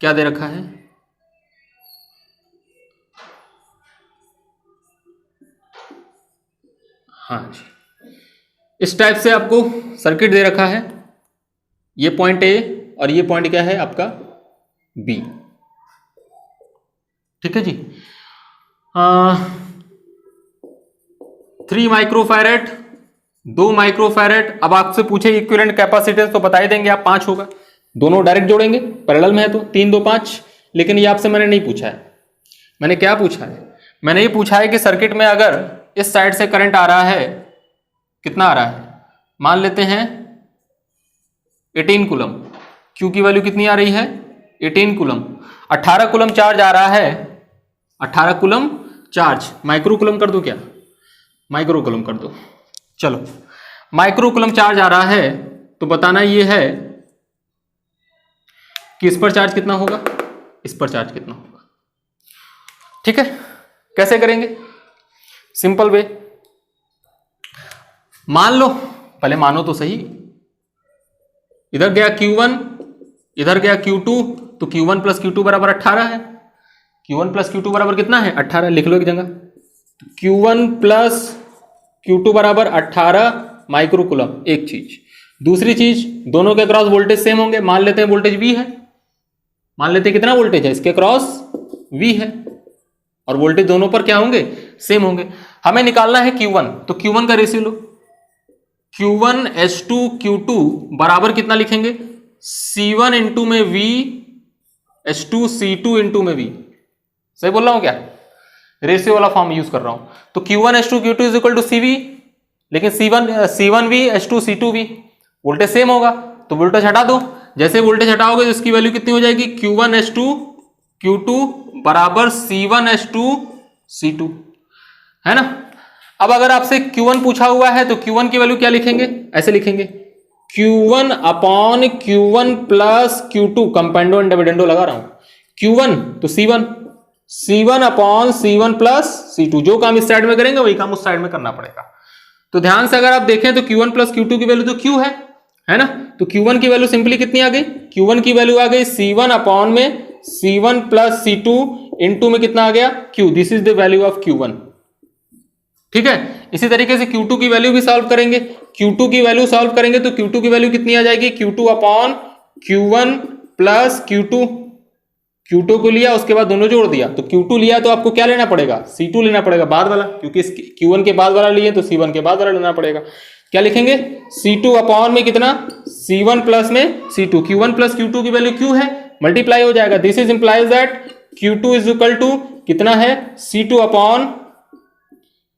क्या दे रखा है, हाँ जी, इस टाइप से आपको सर्किट दे रखा है। ये पॉइंट A और ये पॉइंट क्या है आपका बी। ठीक है जी। 3 माइक्रोफैरेड, 2 माइक्रोफैरेड। अब आपसे पूछे इक्विवेलेंट कैपेसिटेंस तो बता ही देंगे आप, 5 होगा। दोनों डायरेक्ट जोड़ेंगे, पैरेलल में है तो 3 2 5। लेकिन ये आपसे मैंने नहीं पूछा है। मैंने क्या पूछा है? मैंने ये पूछा है कि सर्किट में अगर इस साइड से करंट आ रहा है, कितना आ रहा है? मान लेते हैं 18 कूलम। क्यू की वैल्यू कितनी आ रही है? 18 कूलम। 18 कूलम चार्ज आ रहा है, 18 कूलम चार्ज। माइक्रो कूलम कर दो क्या? माइक्रो कूलम कर दो। चलो, माइक्रो कूलम चार्ज आ रहा है तो बताना ये है कि इस पर चार्ज कितना होगा, इस पर चार्ज कितना होगा। ठीक है, कैसे करेंगे? Simple way. मान लो, पहले मानो तो सही, इधर गया Q1, इधर गया Q2, तो Q1 प्लस Q2 बराबर 18 है। Q1 प्लस Q2 बराबर कितना है? 18। लिख लो एक जगह। Q1 प्लस Q2 बराबर 18 माइक्रो कूलम, एक चीज। दूसरी चीज, दोनों के अक्रॉस वोल्टेज सेम होंगे। मान लेते हैं वोल्टेज V है, मान लेते हैं कितना वोल्टेज है इसके अक्रॉस? V है, और वोल्टेज दोनों पर क्या होंगे? सेम होंगे। हमें निकालना है Q1, तो Q1 का रेशियो लो। Q1:2 Q2 बराबर कितना लिखेंगे? C1 इंटू में V:2 C2 इंटू में V। सही बोल रहा हूं क्या? रेशियो वाला फॉर्म यूज कर रहा हूं। तो Q1:2 Q2 is equal to CV, लेकिन C1V:2 C2V, वोल्टेज सेम होगा तो वोल्टेज हटा दो। जैसे वोल्टेज हटाओगे तो इसकी वैल्यू कितनी हो जाएगी? Q1:2 Q2 बराबर C1:2 C2, है ना। अब अगर आपसे Q1 पूछा हुआ है तो Q1 की वैल्यू क्या लिखेंगे? ऐसे लिखेंगे, Q1 upon Q1 plus Q2, componendo and dividendo लगा रहा हूं। Q1 तो C1, C1 upon C1 plus C2। जो काम इस साइड में करेंगे वही काम उस साइड में करना पड़ेगा। तो ध्यान से अगर आप देखें तो Q1 प्लस Q2 की वैल्यू तो Q है ना। तो Q1 की वैल्यू सिंपली कितनी आ गई? Q1 की वैल्यू आ गई C1 अपॉन में C1 प्लस C2 इंटू में कितना आ गया? Q। This is the value of Q1। ठीक है, इसी तरीके से Q2 की वैल्यू भी सॉल्व करेंगे। Q2 की वैल्यू सॉल्व करेंगे तो Q2 की वैल्यू कितनी आ जाएगी? Q2 upon Q1 plus Q2। Q2 को लिया, उसके बाद दोनों जोड़ दिया, तो Q2 लिया तो आपको क्या लेना पड़ेगा? C2 लेना पड़ेगा, बाद वाला, क्योंकि Q1 के बाद वाला लिए तो C1 के बाद वाला लेना पड़ेगा। क्या लिखेंगे? C2 अपॉन में कितना? C1 प्लस में C2। Q1 प्लस Q2 की वैल्यू Q है, मल्टीप्लाई हो जाएगा। This is implies that Q2 is equal to कितना है? C2 upon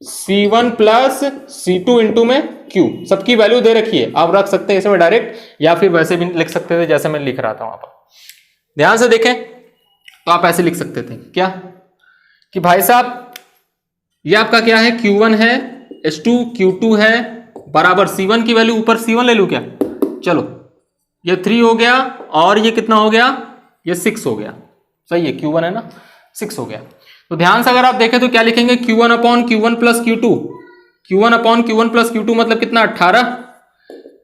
C1 plus C2 into में Q। सबकी वैल्यू दे रखी है, आप रख सकते हैं इसमें डायरेक्ट, या फिर वैसे भी लिख सकते थे जैसे मैं लिख रहा था वहां पर। ध्यान से देखें तो आप ऐसे लिख सकते थे क्या, कि भाई साहब ये आपका क्या है? Q1 है, H2 Q2 है, बराबर C1 की वैल्यू, ऊपर C1 ले लूं क्या? चलो, ये 3 हो गया, और ये कितना हो गया? ये 6 हो गया। सही है, Q1 है ना, 6 हो गया। तो ध्यान से अगर आप देखें तो क्या लिखेंगे? Q1 upon Q1 plus Q2। Q1 upon Q1 plus Q2 मतलब कितना? 18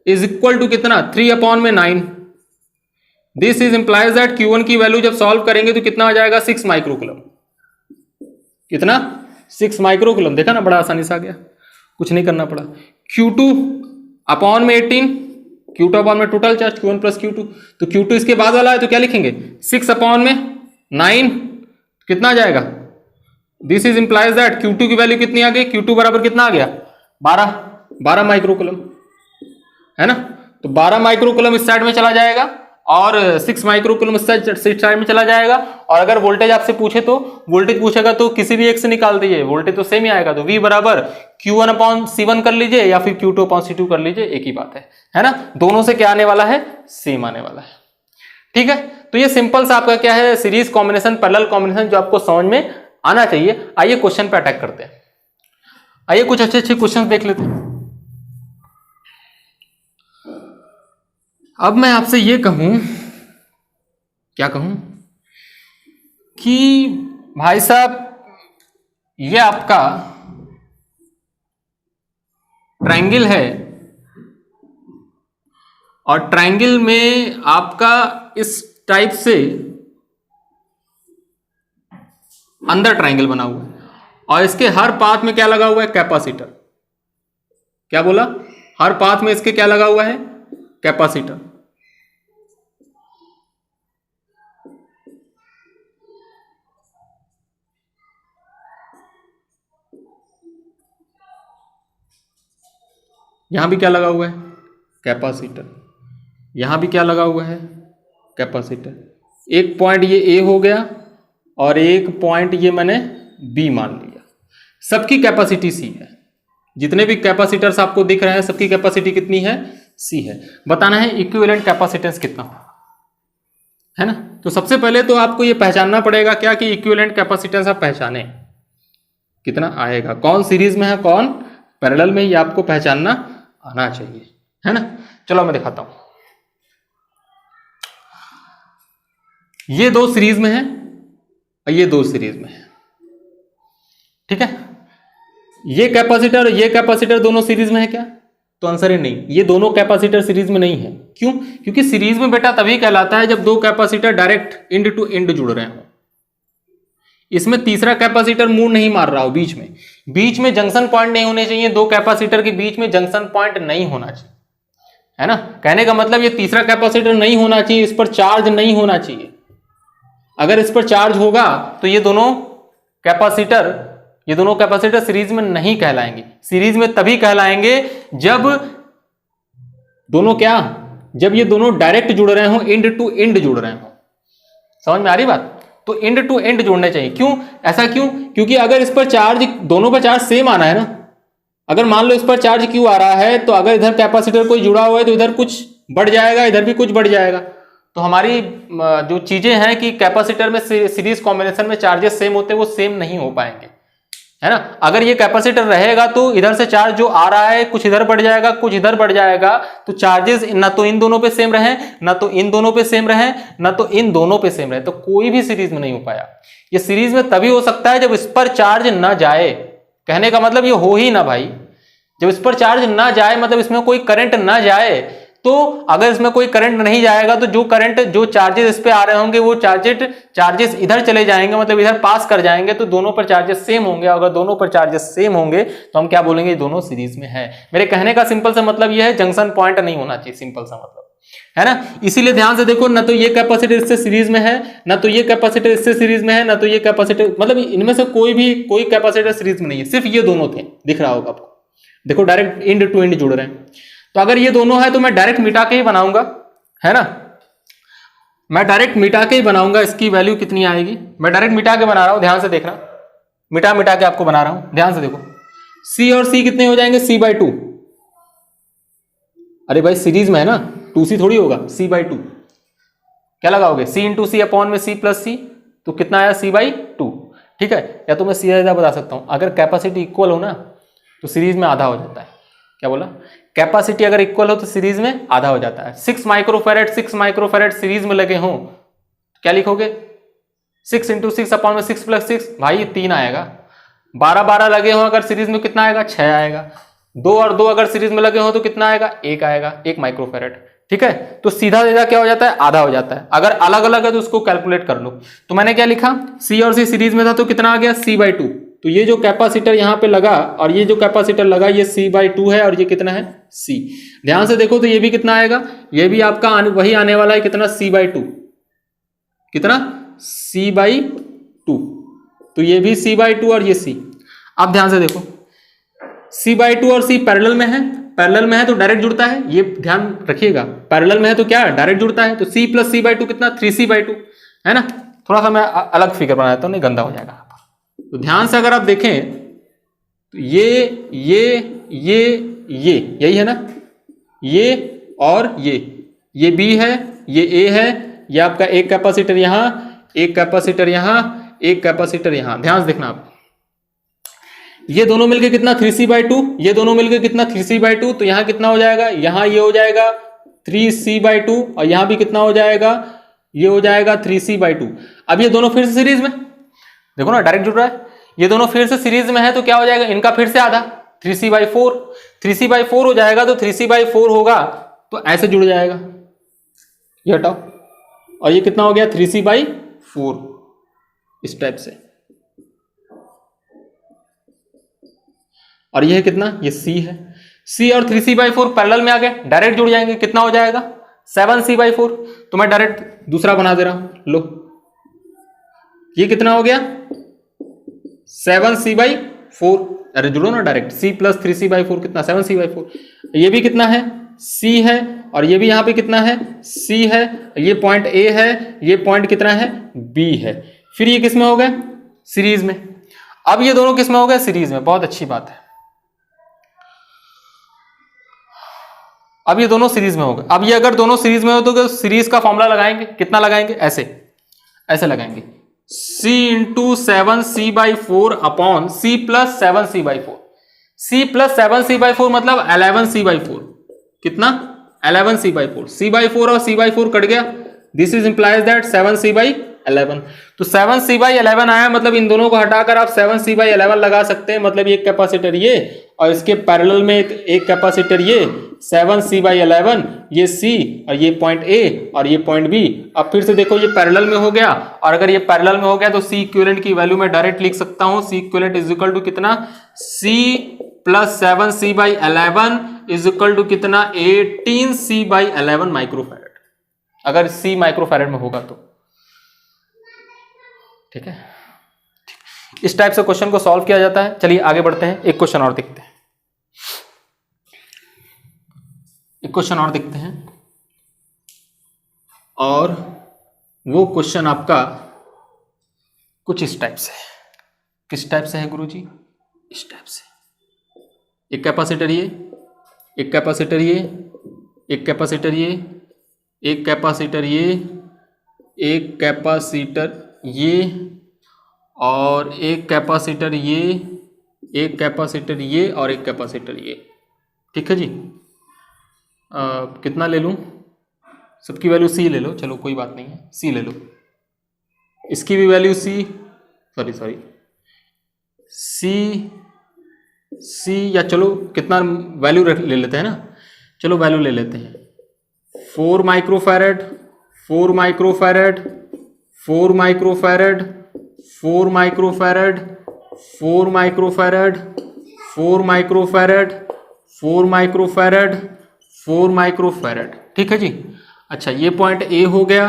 इज इक्वल टू कितना? 3 अपॉन में 9। This is implies that Q1 की वैल्यू जब सॉल्व करेंगे तो कितना आ जाएगा? 6 माइक्रोकूलम। कितना? 6 माइक्रोकूलम। देखा ना, बड़ा आसानी से आ गया, कुछ नहीं करना पड़ा। Q2 अपॉन में 18, Q2 अपॉन में total charge Q1 plus Q2, तो Q2 इसके बाद वाला है तो क्या लिखेंगे? 6 अपॉन में 9, कितना आ जाएगा? This is implies that Q2 की वैल्यू कितनी आ गई? Q2 बराबर कितना आ गया? 12 माइक्रोकूलम, है ना। तो 12 माइक्रोकूलम इस साइड में चला जाएगा और 6 माइक्रोकूलम इस साइड में चला जाएगा। और अगर वोल्टेज आपसे पूछे तो वोल्टेज पूछेगा तो किसी भी एक से निकाल दीजिए, वोल्टेज तो सेम ही आएगा। तो V बराबर Q1 अपॉन C1 कर लीजिए, या फिर Q2 अपॉन C2 कर लीजिए, एक ही बात है ना। दोनों से क्या आने वाला है? सेम आने वाला है। ठीक है, तो ये सिंपल सा आपका क्या है? सीरीज कॉम्बिनेशन, पैरेलल कॉम्बिनेशन, जो आपको समझ में आना चाहिए। आइए क्वेश्चन पे अटैक करते हैं। आइए कुछ अच्छे अच्छे क्वेश्चन देख लेते हैं। अब मैं आपसे ये कहूं, क्या कहूं, कि भाई साहब ये आपका ट्रायंगल है, और ट्रायंगल में आपका इस टाइप से अंदर ट्रायंगल बना हुआ है, और इसके हर पाथ में क्या लगा हुआ है? कैपेसिटर। क्या बोला? हर पाथ में इसके क्या लगा हुआ है? कैपेसिटर। यहां भी क्या लगा हुआ है, कैपेसिटर, यहां भी क्या लगा हुआ है, कैपेसिटर। एक पॉइंट ये ए हो गया और एक पॉइंट ये मैंने बी मान लिया। सबकी कैपेसिटी सी है, जितने भी कैपेसिटर्स आपको दिख रहे हैं सबकी कैपेसिटी कितनी है, सी है। बताना है इक्विवेलेंट कैपेसिटेंस कितना है ना। तो सबसे पहले तो आपको ये पहचानना पड़ेगा क्या कि इक्विवेलेंट कैपेसिटेंस आप पहचाने कितना आएगा, कौन सीरीज में है कौन पैरेलल में, ये आपको पहचानना आना चाहिए, है ना। चलो मैं दिखाता हूं, ये दो सीरीज में है और ये दो सीरीज में है, ठीक है। ये कैपेसिटर और ये कैपेसिटर दोनों सीरीज में है क्या, तो आंसर है नहीं, ये दोनों कैपेसिटर सीरीज में नहीं है। क्यों, क्योंकि सीरीज में बेटा तभी कहलाता है जब दो capacitor direct end to end जुड़ रहे हो। इसमें तीसरा कैपेसिटर मूव नहीं मार रहा हो, बीच में जंक्शन पॉइंट नहीं होने चाहिए, दो कैपेसिटर के बीच में जंक्शन पॉइंट नहीं होना चाहिए, है ना। कहने का मतलब ये तीसरा कैपेसिटर नहीं होना चाहिए, इस पर चार्ज नहीं होना चाहिए। अगर इस पर चार्ज होगा तो ये दोनों कैपेसिटर सीरीज में नहीं कहलाएंगे। सीरीज में तभी कहलाएंगे जब ये दोनों डायरेक्ट जुड़ रहे हो, एंड टू एंड जुड़ रहे हो। समझ में आ रही बात, तो एंड टू एंड जुड़ने चाहिए। क्यों, ऐसा क्यों, क्योंकि अगर इस पर चार्ज, दोनों पर चार्ज सेम आना है ना। अगर मान लो इस पर चार्ज क्यों आ रहा है, तो अगर इधर कैपेसिटर कोई जुड़ा हुआ है तो इधर कुछ बढ़ जाएगा, इधर भी कुछ बढ़ जाएगा। तो हमारी जो चीजें हैं कि कैपेसिटर में सीरीज कॉम्बिनेशन में चार्जेस सेम होते हैं, वो सेम नहीं हो पाएंगे, है ना। अगर ये कैपेसिटर रहेगा तो इधर से चार्ज जो आ रहा है कुछ इधर बढ़ जाएगा, कुछ इधर बढ़ जाएगा, तो चार्जेस ना तो इन दोनों पे सेम रहे, ना तो इन दोनों पे सेम रहे, ना तो इन दोनों पे सेम रहे, तो कोई भी सीरीज में नहीं हो पाया। ये सीरीज में तभी हो सकता है जब इस पर चार्ज ना जाए। कहने का मतलब ये हो ही ना भाई, जब इस पर चार्ज ना जाए मतलब इसमें कोई करंट ना जाए। तो अगर इसमें कोई करंट नहीं जाएगा तो जो चार्जेस इस पे आ रहे होंगे वो चार्जेस इधर चले जाएंगे, मतलब इधर पास कर जाएंगे, तो दोनों पर चार्जेस सेम होंगे। अगर दोनों पर चार्जेस सेम होंगे तो हम क्या बोलेंगे, दोनों सीरीज में है। मेरे कहने का सिंपल सा मतलब यह है, जंक्शन पॉइंट नहीं होना चाहिए, सिंपल सा मतलब, है ना। इसीलिए ध्यान से देखो, ना तो ये कैपेसिटर इससे सीरीज में है, ना तो ये कैपेसिटर इससे सीरीज में है, ना तो ये कैपेसिटर, मतलब इनमें से कोई कैपेसिटर सीरीज में नहीं है, सिर्फ ये दोनों थे। दिख रहा होगा आपको, देखो डायरेक्ट एंड टू एंड जुड़ रहे हैं। तो अगर ये दोनों है तो मैं डायरेक्ट मिटा के ही बनाऊंगा, है ना। मैं डायरेक्ट मिटा के ही बनाऊंगा, इसकी वैल्यू कितनी आएगी, मैं डायरेक्ट मिटा के बना रहा हूं, ध्यान से देखना, मिटा के आपको बना रहा हूं, ध्यान से देखो। C और C कितने हो जाएंगे, C/2। अरे भाई सीरीज में है ना, 2C थोड़ी होगा, C/2। क्या लगाओगे, C इंटू C अपॉन में C प्लस C, तो कितना आया, C/2, ठीक है। या तो मैं सीधा बता सकता हूं, अगर कैपेसिटी इक्वल हो ना तो सीरीज में आधा हो जाता है। क्या बोला, कैपेसिटी अगर इक्वल हो तो सीरीज में आधा हो जाता है। 6 माइक्रोफैरेड सीरीज में लगे हों, क्या लिखोगे, 6 इंटू 6 अपॉन में 6 प्लस 6, भाई 3 आएगा। 12 लगे हो अगर सीरीज में कितना आएगा, 6 आएगा। 2 और 2 अगर सीरीज में लगे हो तो कितना आएगा, 1 आएगा, 1 माइक्रोफैरेड, ठीक है। तो सीधा क्या हो जाता है, आधा हो जाता है। अगर अलग अलग है तो उसको कैलकुलेट कर लो। तो मैंने क्या लिखा, C और C सीरीज में था तो कितना आ गया, C/2। तो ये जो कैपेसिटर यहां पे लगा और ये जो कैपेसिटर लगा, ये C/2 है और ये कितना है, C। ध्यान से देखो तो ये भी कितना आएगा, ये भी आपका वही आने वाला है, कितना, C/2, कितना, C/2। तो ये भी C/2 और ये C। अब ध्यान से देखो, C/2 और C पैरेलल में है तो डायरेक्ट जुड़ता है, ये ध्यान रखिएगा, पैरेलल में है तो क्या डायरेक्ट जुड़ता है। तो C प्लस C/2 कितना, 3C/2, है ना। थोड़ा सा मैं अलग फिगर बना देता हूं, नहीं गंदा हो जाएगा। तो ध्यान से अगर आप देखें तो ये यही है ना, ये और ये B है, ये A है, ये आपका एक कैपेसिटर यहां, एक कैपेसिटर यहां, एक कैपेसिटर यहां। ध्यान से देखना आप, ये दोनों मिलकर कितना, 3C/2, ये दोनों मिलकर कितना, 3C/2। तो यहां कितना हो जाएगा, यहां ये हो जाएगा 3C/2 और यहां भी कितना हो जाएगा, ये हो जाएगा 3C/2। अब ये दोनों फिर से सीरीज में, देखो ना डायरेक्ट जुड़ रहा है, ये दोनों फिर से सीरीज में है तो क्या हो जाएगा, इनका फिर से आधा, 3C/4 हो जाएगा। तो 3C/4 होगा तो ऐसे जुड़ जाएगा, ये हटाओ, और ये कितना हो गया, 3C/4, इस टाइप से। और ये है कितना, ये C है। C और 3C/4 पैरेलल में आ गए, डायरेक्ट जुड़ जाएंगे, कितना हो जाएगा, 7C/4। तो मैं डायरेक्ट दूसरा बना दे रहा हूं, लो, ये कितना हो गया, 7C/4। अरे जुड़ो ना डायरेक्ट, c प्लस 3c/4 कितना 7c/4, ये भी कितना है c है, और ये भी यहाँ पे कितना है c है, ये पॉइंट a है, ये पॉइंट कितना है b है। फिर ये किस में हो गए सीरीज में। अब ये दोनों किस में हो गए सीरीज में, बहुत अच्छी बात है। अब ये दोनों सीरीज में हो गए। अब ये अगर दोनों सीरीज में हो तो सीरीज का फॉर्मूला लगाएंगे, कितना लगाएंगे, ऐसे लगाएंगे, c into 7c/4 upon c plus 7c/4। c plus 7c/4 मतलब 11c/4, कितना 11c/4, c/4 और c/4 कट गया, this is implies that 7c/11। तो 7c/11 आया, मतलब इन दोनों को हटाकर आप 7c/11 लगा सकते हैं, मतलब ये कैपेसिटर ये और इसके पैरेलल में एक कैपेसिटर ये 7c/11, ये c और ये पॉइंट a और ये पॉइंट b। अब फिर से देखो ये पैरेलल में हो गया, और अगर ये पैरेलल में हो गया तो c इक्विवेलेंट की वैल्यू मैं डायरेक्ट लिख सकता हूं, c equivalent is equal to कितना c plus 7c/11 is equal to कितना 18c/11 माइक्रोफैरड, अगर c माइक्रोफैरड में होगा तो। ठीक है, इस टाइप से क्वेश्चन को सॉल्व किया जाता है। चलिए आगे बढ़ते हैं, एक क्वेश्चन और देखते हैं, और वो क्वेश्चन आपका कुछ इस टाइप से है। किस टाइप से है गुरुजी, इस टाइप से, एक कैपेसिटर ये, एक कैपेसिटर ये, एक कैपेसिटर ये, एक कैपेसिटर ये, एक कैपेसिटर ये, और एक कैपेसिटर ये, एक कैपेसिटर ये, और एक कैपेसिटर ये। ठीक है जी, कितना ले लूं, सबकी वैल्यू c ले लो, चलो कोई बात नहीं है, c ले लो, इसकी भी वैल्यू c, c या चलो कितना वैल्यू ले लेते हैं ना, चलो वैल्यू ले लेते हैं 4 microfarad, 4 microfarad, 4 microfarad, 4 microfarad, 4 microfarad, 4 microfarad, 4 microfarad, 4 microfarad. ठीक है जी। अच्छा, ये पॉइंट A हो गया,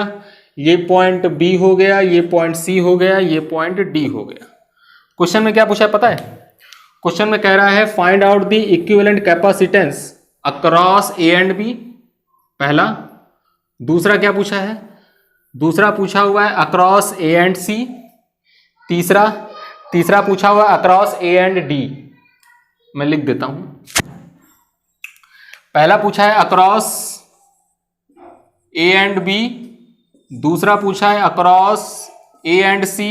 ये पॉइंट B हो गया, ये पॉइंट C हो गया, ये पॉइंट D हो गया। क्वेश्चन में क्या पूछा है पता है, क्वेश्चन में कह रहा है find out the equivalent capacitance across A and B, पहला। दूसरा क्या पूछा है, दूसरा पूछा हुआ है अक्रॉस A एंड C। तीसरा पूछा हुआ है अक्रॉस A एंड D। मैं लिख देता हूं, पहला पूछा है अक्रॉस A एंड B, दूसरा पूछा है अक्रॉस A एंड C,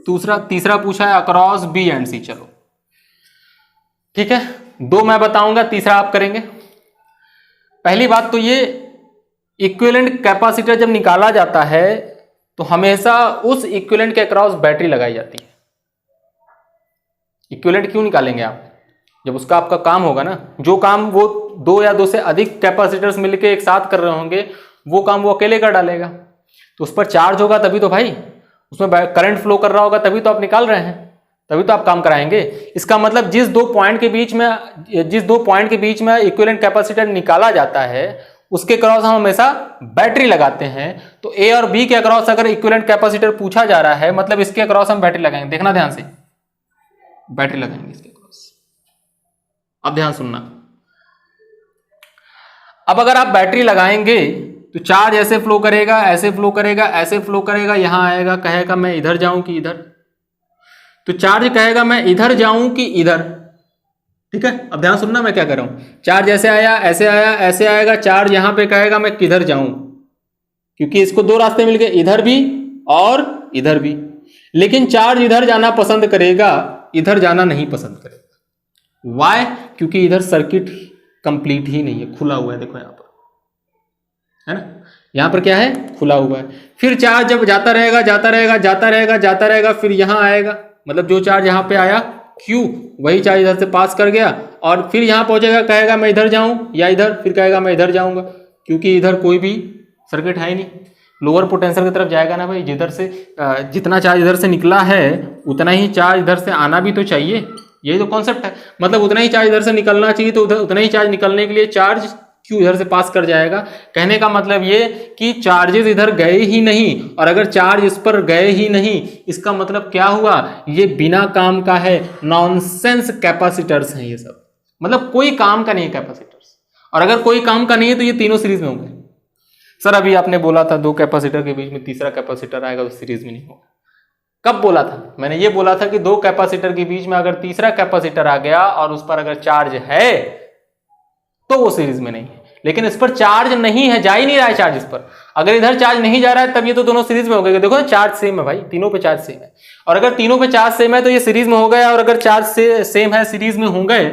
तीसरा पूछा है अक्रॉस B एंड C। चलो ठीक है, दो मैं बताऊंगा, तीसरा आप करेंगे। पहली बात तो ये इक्विवेलेंट कैपेसिटर जब निकाला जाता है तो हमेशा उस इक्विवेलेंट के अक्रॉस बैटरी लगाई जाती है। इक्विवेलेंट क्यों निकालेंगे आप, जब उसका आपका काम होगा ना, जो काम वो 2 या 2 से अधिक कैपेसिटर्स मिलकर एक साथ कर रहे होंगे वो काम वो अकेले कर डालेगा, तो उस पर चार्ज होगा तभी तो भाई, उसमें करंट फ्लो कर रहा होगा तभी तो आप निकाल रहे हैं, तभी तो आप काम कराएंगे। इसका मतलब जिस दो पॉइंट के बीच में इक्विवेलेंट कैपेसिटर निकाला जाता है उसके क्रॉस हम हमेशा बैटरी लगाते हैं। तो ए और बी के अक्रॉस अगर इक्विवेलेंट कैपेसिटर पूछा जा रहा है मतलब इसके अक्रॉस हम बैटरी लगाएंगे। देखना ध्यान से, बैटरी लगाएंगे इसके अक्रॉस। अब ध्यान सुनना, अब अगर आप बैटरी लगाएंगे तो चार्ज ऐसे फ्लो करेगा, ऐसे फ्लो करेगा, ऐसे फ्लो करेगा, यहां आएगा, कहेगा मैं इधर जाऊं कि इधर, तो चार्ज कहेगा मैं इधर जाऊं कि इधर। ठीक है, अब ध्यान सुनना मैं क्या कर रहा हूं, चार्ज ऐसे आया, ऐसे आया, ऐसे आएगा, चार्ज यहां पे कहेगा मैं किधर जाऊं, क्योंकि इसको दो रास्ते मिल गए, इधर भी और इधर भी। लेकिन चार्ज इधर जाना पसंद करेगा, इधर जाना नहीं पसंद करेगा। वाई? क्योंकि इधर सर्किट कंप्लीट ही नहीं है, खुला हुआ है। देखो यहां पर है ना, यहां पर क्या है, खुला हुआ है। फिर चार्ज जब जाता रहेगा, जाता रहेगा, जाता रहेगा, जाता रहेगा, फिर यहां आएगा, मतलब जो चार्ज यहां पे आया Q, वही चार्ज इधर से पास कर गया और फिर यहां पहुंचेगा, कहेगा मैं इधर जाऊं या इधर, फिर कहेगा मैं इधर जाऊंगा, क्योंकि इधर कोई भी सर्किट है ही नहीं। लोअर पोटेंशियल की तरफ जाएगा ना भाई, जिधर से जितना चार्ज इधर से निकला है उतना ही चार्ज इधर से आना भी तो चाहिए, यही तो कॉन्सेप्ट है। मतलब उतना ही चार्ज इधर से निकलना चाहिए, तो उतना ही चार्ज निकलने के लिए चार्ज Q इधर से पास कर जाएगा। कहने का मतलब ये कि चार्जेस इधर गए ही नहीं, और अगर चार्ज इस पर गए ही नहीं, इसका मतलब क्या हुआ, ये बिना काम का है, नॉनसेंस कैपेसिटर्स हैं ये सब, मतलब कोई काम का नहीं है कैपेसिटर्स। और अगर कोई काम का नहीं है तो ये तीनों सीरीज में होंगे। सर अभी आपने बोला था 2 कैपेसिटर के बीच में तीसरा कैपेसिटर आएगा तो सीरीज में नहीं होगा। कब बोला था? मैंने ये बोला था कि 2 कैपेसिटर के बीच में अगर तीसरा कैपेसिटर आ गया और उस पर अगर चार्ज है तो वो सीरीज में नहीं है। लेकिन इस पर चार्ज नहीं है, जा ही नहीं रहा है चार्ज इस पर। अगर इधर चार्ज नहीं जा रहा है तब ये तो दोनों सीरीज में हो गए। देखो चार्ज सेम है भाई, तीनों पे चार्ज सेम है, और अगर तीनों पे चार्ज सेम है तो ये सीरीज में हो गए, और अगर चार्ज से सेम है सीरीज में हो गए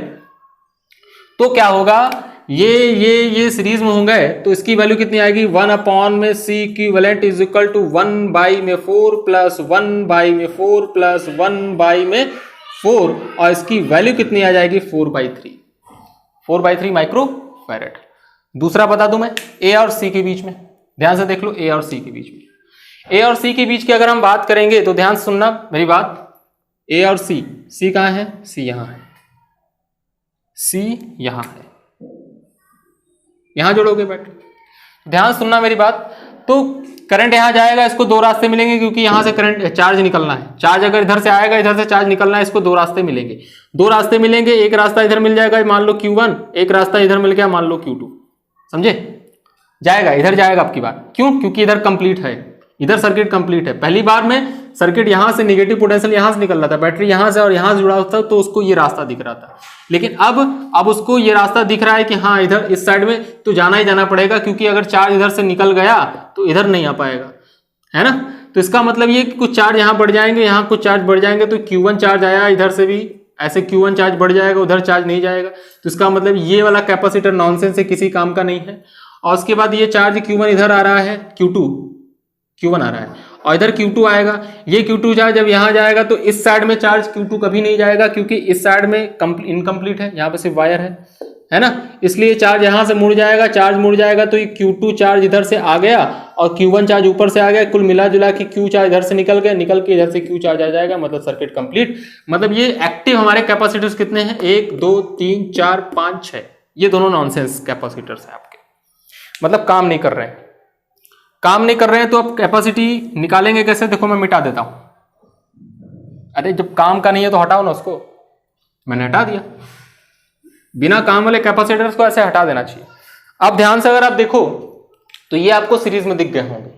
तो क्या होगा, ये सीरीज में हो गए तो इसकी वैल्यू कितनी आएगी, 1 में C equivalent is equal to 1 में 4 प्लस 1 में 4 प्लस 1 में 4, और इसकी वैल्यू कितनी आ जाएगी 4/3 माइक्रो फैरेड। दूसरा बता दूं मैं, A और C के बीच में, ध्यान से देख लो, A और C के बीच में, A और C के बीच की अगर हम बात करेंगे तो ध्यान से सुनना मेरी बात, A और C कहां है, C यहां है, C यहां है, यहां जोड़ोगे बैटरी। ध्यान सुनना मेरी बात, तो करंट यहां जाएगा, इसको 2 रास्ते मिलेंगे क्योंकि यहां से करंट चार्ज निकलना है। चार्ज अगर इधर से आएगा, इधर से चार्ज निकलना है, इसको 2 रास्ते मिलेंगे। 2 रास्ते मिलेंगे, एक रास्ता इधर मिल जाएगा मान लो Q1, एक रास्ता इधर मिल गया मान लो Q2, समझे? जाएगा, इधर जाएगा आपकी बात, क्यों? क्योंकि इधर कंप्लीट है, इधर सर्किट कंप्लीट है। पहली बार में सर्किट यहां से नेगेटिव पोटेंशियल यहां से निकल रहा था, बैटरी यहां से और यहां से जुड़ा होता तो उसको ये रास्ता दिख रहा था। लेकिन अब उसको ये रास्ता दिख रहा है कि हाँ इधर इस साइड में तो जाना ही जाना पड़ेगा, क्योंकि अगर चार्ज इधर से निकल गया तो इधर नहीं आ पाएगा, है ना? तो इसका मतलब ये कि कुछ चार्ज यहां बढ़ जाएंगे, यहां कुछ चार्ज बढ़ जाएंगे, तो Q1 चार्ज आया इधर से भी, ऐसे Q1 चार्ज बढ़ जाएगा, उधर चार्ज नहीं जाएगा। तो इसका मतलब ये वाला कैपेसिटर नॉनसेंस है, किसी काम का नहीं है। और उसके बाद ये चार्ज Q1 इधर आ रहा है, Q1 आ रहा है, और इधर Q2 आएगा। ये Q2 चार्ज जब यहां जाएगा तो इस साइड में चार्ज Q2 कभी नहीं जाएगा, क्योंकि इस साइड में इनकम्प्लीट है, यहाँ पे सिर्फ वायर है ना, इसलिए चार्ज यहां से मुड़ जाएगा। चार्ज मुड़ जाएगा तो ये Q2 चार्ज इधर से आ गया और Q1 चार्ज ऊपर से आ गया, कुल मिला जुला के Q चार्ज इधर से निकल गया, निकल के इधर से Q चार्ज आ जाएगा, मतलब सर्किट कंप्लीट। मतलब ये एक्टिव हमारे कैपेसिटर्स कितने हैं, 1 2 3 4 5 6, ये दोनों नॉनसेंस कैपेसिटर्स हैं आपके, मतलब काम नहीं कर रहे हैं। काम नहीं कर रहे हैं तो अब कैपेसिटी निकालेंगे कैसे? देखो मैं मिटा देता हूं। अरे जब काम का नहीं है तो हटाओ ना उसको, मैंने हटा दिया। बिना काम वाले कैपेसिटर्स को ऐसे हटा देना चाहिए। अब ध्यान से अगर आप देखो तो ये आपको सीरीज में दिख गए होंगे,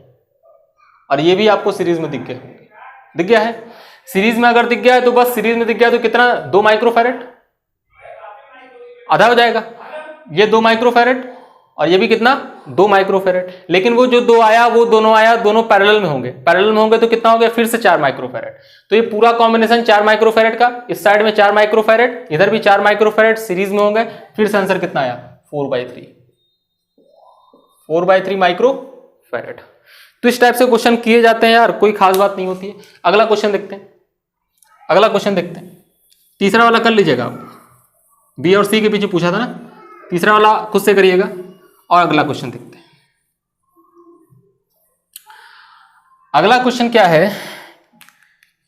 और ये भी आपको सीरीज में दिख गए होंगे। दिख गया है? सीरीज में अगर दिख गया है तो बस सीरीज में दिख गया तो कितना, 2 माइक्रोफैरेड, आधा हो जाएगा। ये 2 माइक्रोफैरेड और ये भी कितना, 2 माइक्रोफैरेड। लेकिन वो जो 2 आया वो दोनों आया, दोनों पैरेलल में होंगे। पैरेलल में होंगे तो कितना हो गया, फिर से 4 माइक्रोफैरेड। तो ये पूरा कॉम्बिनेशन 4 माइक्रोफैरेड का, इस साइड में 4 माइक्रोफैरेड, इधर भी 4 माइक्रोफैरेड सीरीज में होंगे। फिर से आंसर कितना आया, 4/3 माइक्रोफैरेड। तो इस टाइप से क्वेश्चन किए जाते हैं यार, कोई खास बात नहीं होती है। अगला क्वेश्चन देखते हैं, अगला क्वेश्चन देखते हैं। तीसरा वाला कर लीजिएगा आप, बी और सी के पीछे पूछा था ना, तीसरा वाला खुद से करिएगा। और अगला क्वेश्चन देखते हैं। अगला क्वेश्चन क्या है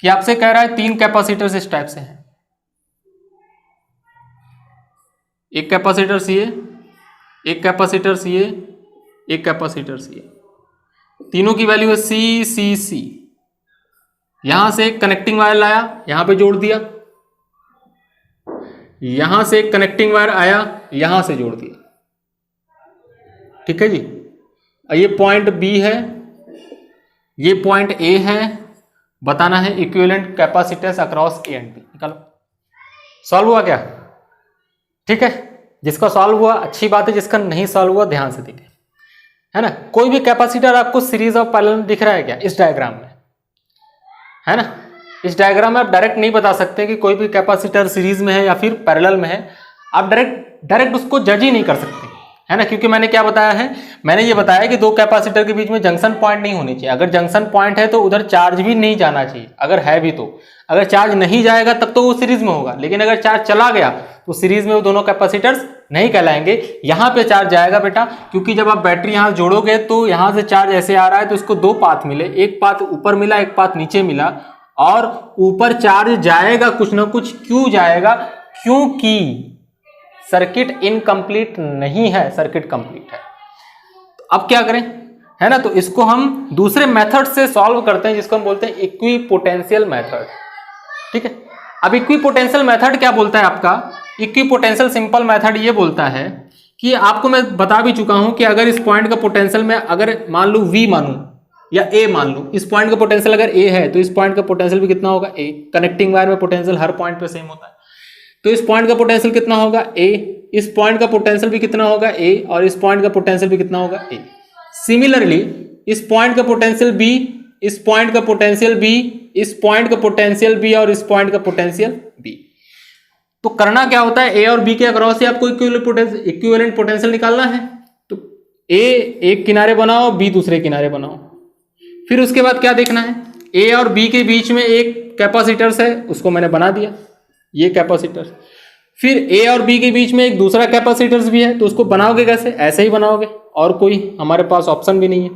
कि आपसे कह रहा है 3 कैपेसिटर्स इस टाइप से हैं। एक कैपेसिटर सी ए, एक कैपेसिटर सी ए, एक कैपेसिटर सी ए, तीनों की वैल्यू है सी सी सी। यहां से एक कनेक्टिंग वायर लाया, यहां पे जोड़ दिया, यहां से एक कनेक्टिंग वायर आया, यहां से जोड़ दिया। ठीक है जी। ये पॉइंट बी है, ये पॉइंट ए है, बताना है equivalent capacitance across A and B. निकालो। सॉल्व हुआ क्या? ठीक है, जिसका सॉल्व हुआ अच्छी बात है, जिसका नहीं सॉल्व हुआ ध्यान से देखें, है ना। कोई भी कैपेसिटर आपको सीरीज और पैरेलल में दिख रहा है क्या इस डायग्राम में, है ना। इस डायग्राम में आप डायरेक्ट नहीं बता सकते कि कोई भी कैपेसिटर सीरीज में है या फिर पैरेलल में है। आप डायरेक्ट उसको जज ही नहीं कर सकते, है ना, क्योंकि मैंने क्या बताया है, मैंने ये बताया कि 2 कैपेसिटर के बीच में जंक्शन पॉइंट नहीं होनी चाहिए। अगर जंक्शन पॉइंट है तो उधर चार्ज भी नहीं जाना चाहिए, अगर है भी तो। अगर चार्ज नहीं जाएगा तब तो वो सीरीज में होगा, लेकिन अगर चार्ज चला गया तो सीरीज में वो दोनों कैपेसिटर्स नहीं कहलाएंगे। यहां पे चार्ज जाएगा बेटा, क्योंकि जब आप बैटरी यहां जोड़ोगे तो यहां से चार्ज ऐसे आ रहा है तो इसको 2 पाथ मिले, एक पाथ ऊपर मिला, एक पाथ नीचे मिला, और ऊपर चार्ज जाएगा कुछ ना कुछ। क्यों जाएगा? क्योंकि सर्किट इनकम्प्लीट नहीं है, सर्किट कंप्लीट है। अब क्या करें, है ना, तो इसको हम दूसरे मेथड से सॉल्व करते हैं जिसको हम बोलते हैं इक्विपोटेंशियल मेथड। ठीक है, अब इक्विपोटेंशियल मेथड क्या बोलता है आपका, इक्विपोटेंशियल सिंपल मेथड ये बोलता है कि आपको मैं बता भी चुका हूं कि अगर इस पॉइंट का पोटेंशियल में अगर मान लू V मानूं या A मान लूं, इस पॉइंट का पोटेंशियल अगर A है तो इस पॉइंट का पोटेंशियल भी कितना होगा A। कनेक्टिंग वायर में पोटेंशियल हर पॉइंट पे सेम होता है, तो इस पॉइंट का पोटेंशियल कितना होगा A, इस पॉइंट का पोटेंशियल भी कितना होगा A, और इस पॉइंट का पोटेंशियल भी कितना होगा A। सिमिलरली इस पॉइंट का पोटेंशियल B, इस पॉइंट का पोटेंशियल B, इस पॉइंट का पोटेंशियल B और इस पॉइंट का पोटेंशियल B। तो करना क्या होता है, A और B के अक्रॉस से आपको इक्विवेलेंट पोटेंशियल निकालना है। तो A एक किनारे बनाओ, B दूसरे किनारे बनाओ। फिर उसके बाद क्या देखना है, A और B के बीच में एक कैपेसिटर्स है, उसको मैंने बना दिया, ये कैपेसिटर। फिर A और B के बीच में एक दूसरा कैपेसिटर्स भी है, तो उसको बनाओगे कैसे, ऐसे ही बनाओगे, और कोई हमारे पास ऑप्शन भी नहीं है।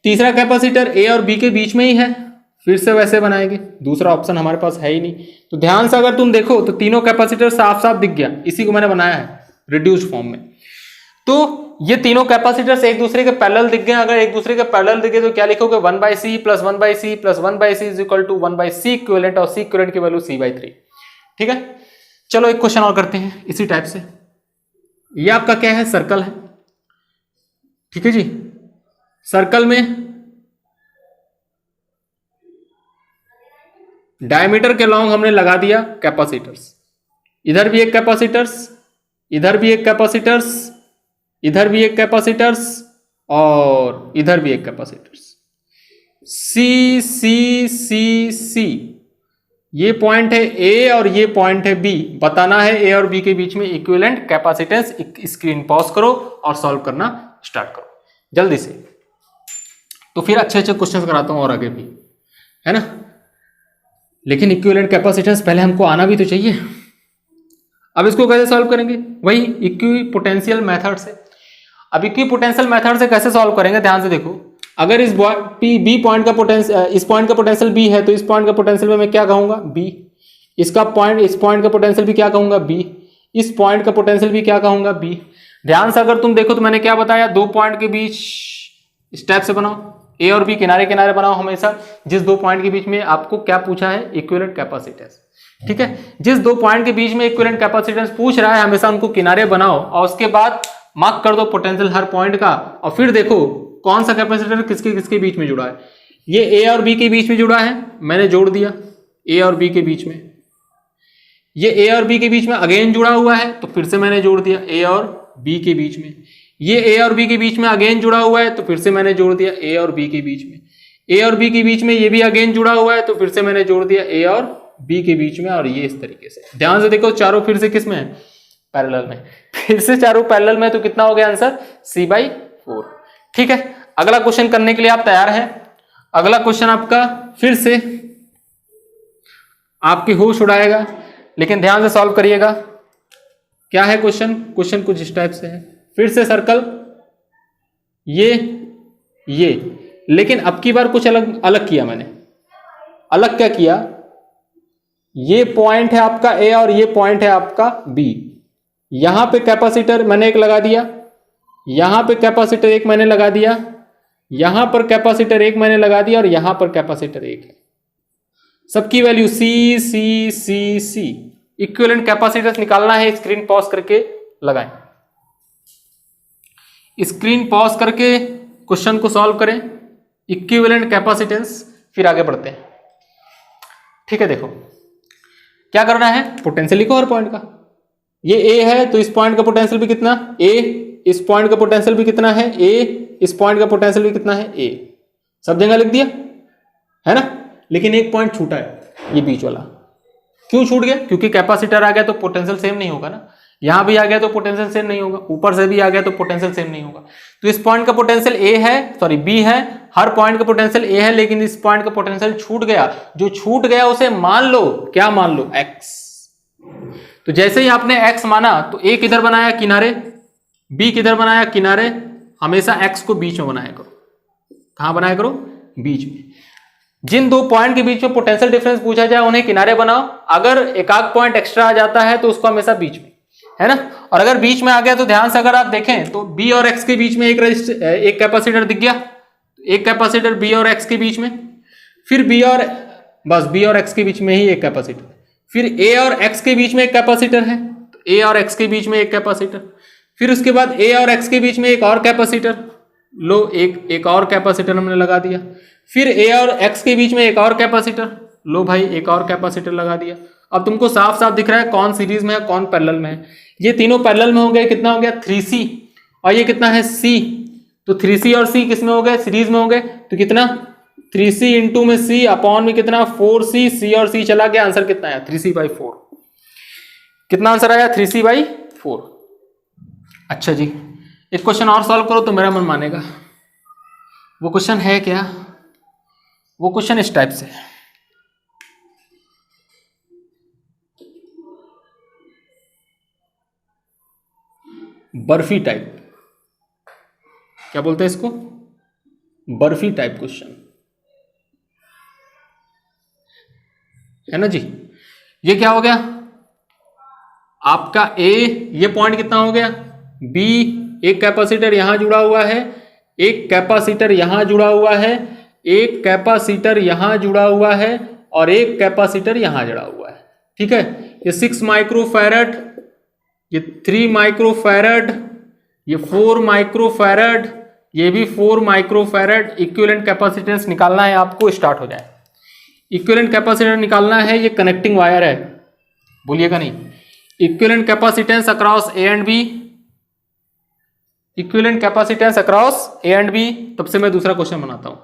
तीसरा कैपेसिटर A और B के बीच में ही है, फिर से वैसे बनाएंगे, दूसरा ऑप्शन हमारे पास है ही नहीं। तो ध्यान से अगर तुम देखो तो तीनों कैपेसिटर साफ साफ दिख गया, इसी को मैंने बनाया है रिड्यूस्ड फॉर्म में। तो ये तीनों कैपेसिटर्स एक दूसरे के पैरेलल दिख गए। अगर एक दूसरे के पैरेलल दिखे तो क्या लिखोगे, 1/c plus 1/c plus 1/c is equal to 1/c equivalent, और c इक्विवेलेंट की वैल्यू c/3। ठीक है, चलो एक क्वेश्चन और करते हैं इसी टाइप से। ये आपका क्या है, सर्कल है। ठीक है जी, सर्कल में डायमीटर के लॉन्ग हमने लगा दिया कैपेसिटर्स, इधर भी एक कैपेसिटर्स, इधर भी एक कैपेसिटर्स, इधर भी एक कैपेसिटर्स, और इधर भी एक कैपेसिटर्स। सी सी सी सी, ये पॉइंट है A और ये पॉइंट है B। बताना है A और B के बीच में इक्विवेलेंट कैपेसिटेंस। स्क्रीन पॉज करो और सॉल्व करना स्टार्ट करो जल्दी से। तो फिर अच्छे अच्छे क्वेश्चंस कराता हूं और आगे भी, है ना, लेकिन इक्विवेलेंट कैपेसिटेंस पहले हमको आना भी तो चाहिए। अब इसको कैसे सॉल्व करेंगे, वही इक्विपोटेंशियल मेथड से। अब इक्विपोटेंशियल मेथड से कैसे सॉल्व करेंगे, ध्यान से देखो। अगर इस बी पॉइंट का पोटेंशियल, इस पॉइंट का पोटेंशियल B है, तो इस पॉइंट का पोटेंशियल में मैं क्या कहूंगा B। इसका पॉइंट, इस पॉइंट का पोटेंशियल भी क्या कहूंगा B, इस पॉइंट का पोटेंशियल भी क्या कहूंगा B। ध्यान से अगर तुम देखो तो मैंने क्या बताया, दो पॉइंट के बीच स्टेप से बनाओ, A और B किनारे किनारे बनाओ हमेशा। जिस दो पॉइंट के बीच में आपको क्या पूछा है, इक्विवेलेंट कैपेसिटेंस। ठीक है, जिस दो पॉइंट के बीच में इक्विवेलेंट कैपेसिटेंस पूछ रहा है हमेशा उनको किनारे बनाओ, और उसके बाद मार्क कर दो पोटेंशियल हर पॉइंट का, और फिर देखो कौन सा कैपेसिटर किसके किसके बीच में जुड़ा है। ये A और B के बीच में जुड़ा है, मैंने जोड़ दिया A और B के बीच में। ये A और B के बीच में अगेन जुड़ा हुआ है, तो फिर से मैंने जोड़ दिया A और B के बीच में। ये A और B के बीच में अगेन जुड़ा हुआ है, तो फिर से मैंने जोड़ दिया A और B के बीच में। A और B के बीच में ये भी अगेन जुड़ा हुआ है, तो फिर से मैंने जोड़ दिया A और B के बीच में। और ये इस तरीके से ध्यान से देखो, चारों फिर से किस में है, पैरेलल में। फिर से चारों पैरेलल में, तो कितना हो गया आंसर, c/4। ठीक है, अगला क्वेश्चन करने के लिए आप तैयार हैं। अगला क्वेश्चन आपका फिर से आपकी होश उड़ाएगा, लेकिन ध्यान से सॉल्व करिएगा। क्या है क्वेश्चन, क्वेश्चन कुछ इस टाइप से है। फिर से सर्कल, ये, लेकिन अब की बार कुछ अलग अलग किया मैंने। अलग क्या किया, ये पॉइंट है आपका A और ये पॉइंट है आपका B। यहां पे कैपेसिटर मैंने एक लगा दिया, यहां पे कैपेसिटर एक मैंने लगा दिया, यहां पर कैपेसिटर एक मैंने लगा दिया, और यहां पर कैपेसिटर एक है। सबकी वैल्यू C। इक्विवेलेंट कैपेसिटेंस निकालना है, स्क्रीन पॉज करके लगाएं। स्क्रीन पॉज करके क्वेश्चन को सॉल्व करें, इक्विवेलेंट कैपेसिटेंस, फिर आगे बढ़ते हैं। ठीक है, देखो क्या करना है, पोटेंशियल लिखो हर पॉइंट का। ये A है तो इस पॉइंट का पोटेंशियल भी कितना A, इस पॉइंट का पोटेंशियल भी कितना है A, इस पॉइंट का पोटेंशियल भी कितना है A। सब जगह लिख दिया है ना, लेकिन एक पॉइंट छूटा है, ये बीच वाला। क्यों छूट गया, क्योंकि कैपेसिटर आ गया तो पोटेंशियल सेम नहीं होगा ना। यहां भी आ गया तो पोटेंशियल सेम नहीं होगा, ऊपर से भी आ गया तो पोटेंशियल सेम नहीं होगा। तो इस पॉइंट का पोटेंशियल B है, हर पॉइंट का पोटेंशियल A है, लेकिन इस पॉइंट का पोटेंशियल छूट गया। जो छूट गया उसे मान लो, क्या मान लो, X। तो जैसे ही आपने X माना तो A किधर बनाया, किनारे, B किधर बनाया, किनारे। हमेशा X को बीच में बनाया करो। कहां बनाया करो, बीच में। जिन दो पॉइंट के बीच में पोटेंशियल डिफरेंस पूछा जाए उन्हें किनारे बनाओ। अगर एक आध पॉइंट एक्स्ट्रा आ जाता है तो उसको हमेशा बीच में, है ना। और अगर बीच में आ गया तो ध्यान से अगर आप देखें तो बी और एक्स के बीच में एक कैपेसिटर दिख गया, एक कैपेसिटर बी और एक्स के बीच में, फिर बी और एक्स के बीच में ही एक कैपेसिटर, फिर ए और एक्स के बीच में एक कैपेसिटर है, तो ए और एक्स के बीच में एक कैपेसिटर, फिर उसके बाद ए और एक्स के बीच में एक और कैपेसिटर, लो एक और कैपेसिटर हमने लगा दिया, फिर ए और एक्स के बीच में एक और कैपेसिटर, लो भाई एक और कैपेसिटर लगा दिया। अब तुमको साफ साफ दिख रहा है कौन सीरीज में है कौन पैरेलल में है। ये तीनों पैरेलल में हो गए, कितना हो गया 3C, और ये कितना है C, तो 3C और C किस में हो गए सीरीज में हो गए, तो कितना 3C इंटू में C अपॉन में कितना 4C, C और C चला गया, आंसर कितना आया 3C/4। कितना आंसर आया 3C/4। अच्छा जी, एक क्वेश्चन और सॉल्व करो तो मेरा मन मानेगा। वो क्वेश्चन है क्या, वो क्वेश्चन इस टाइप से, बर्फी टाइप, क्या बोलते हैं इसको, बर्फी टाइप क्वेश्चन है ना जी। ये क्या हो गया आपका A, ये पॉइंट कितना हो गया B, एक कैपेसिटर यहां जुड़ा हुआ है, एक कैपेसिटर यहां जुड़ा हुआ है, एक कैपेसिटर यहां जुड़ा हुआ है, और एक कैपेसिटर यहां जुड़ा हुआ है, ठीक है। ये 6 माइक्रोफैरड, ये 3 माइक्रोफैरड, ये 4 माइक्रोफैरड, ये भी 4 माइक्रोफैरड। इक्विवेलेंट कैपेसिटेंस निकालना है आपको, स्टार्ट हो जाए। इक्विवेलेंट कैपेसिटेंस निकालना है, ये कनेक्टिंग वायर है, बोलिएगा नहीं। Equivalent capacitance across A and B, equivalent capacitance across A and B. तब से मैं दूसरा क्वेश्चन बनाता हूं।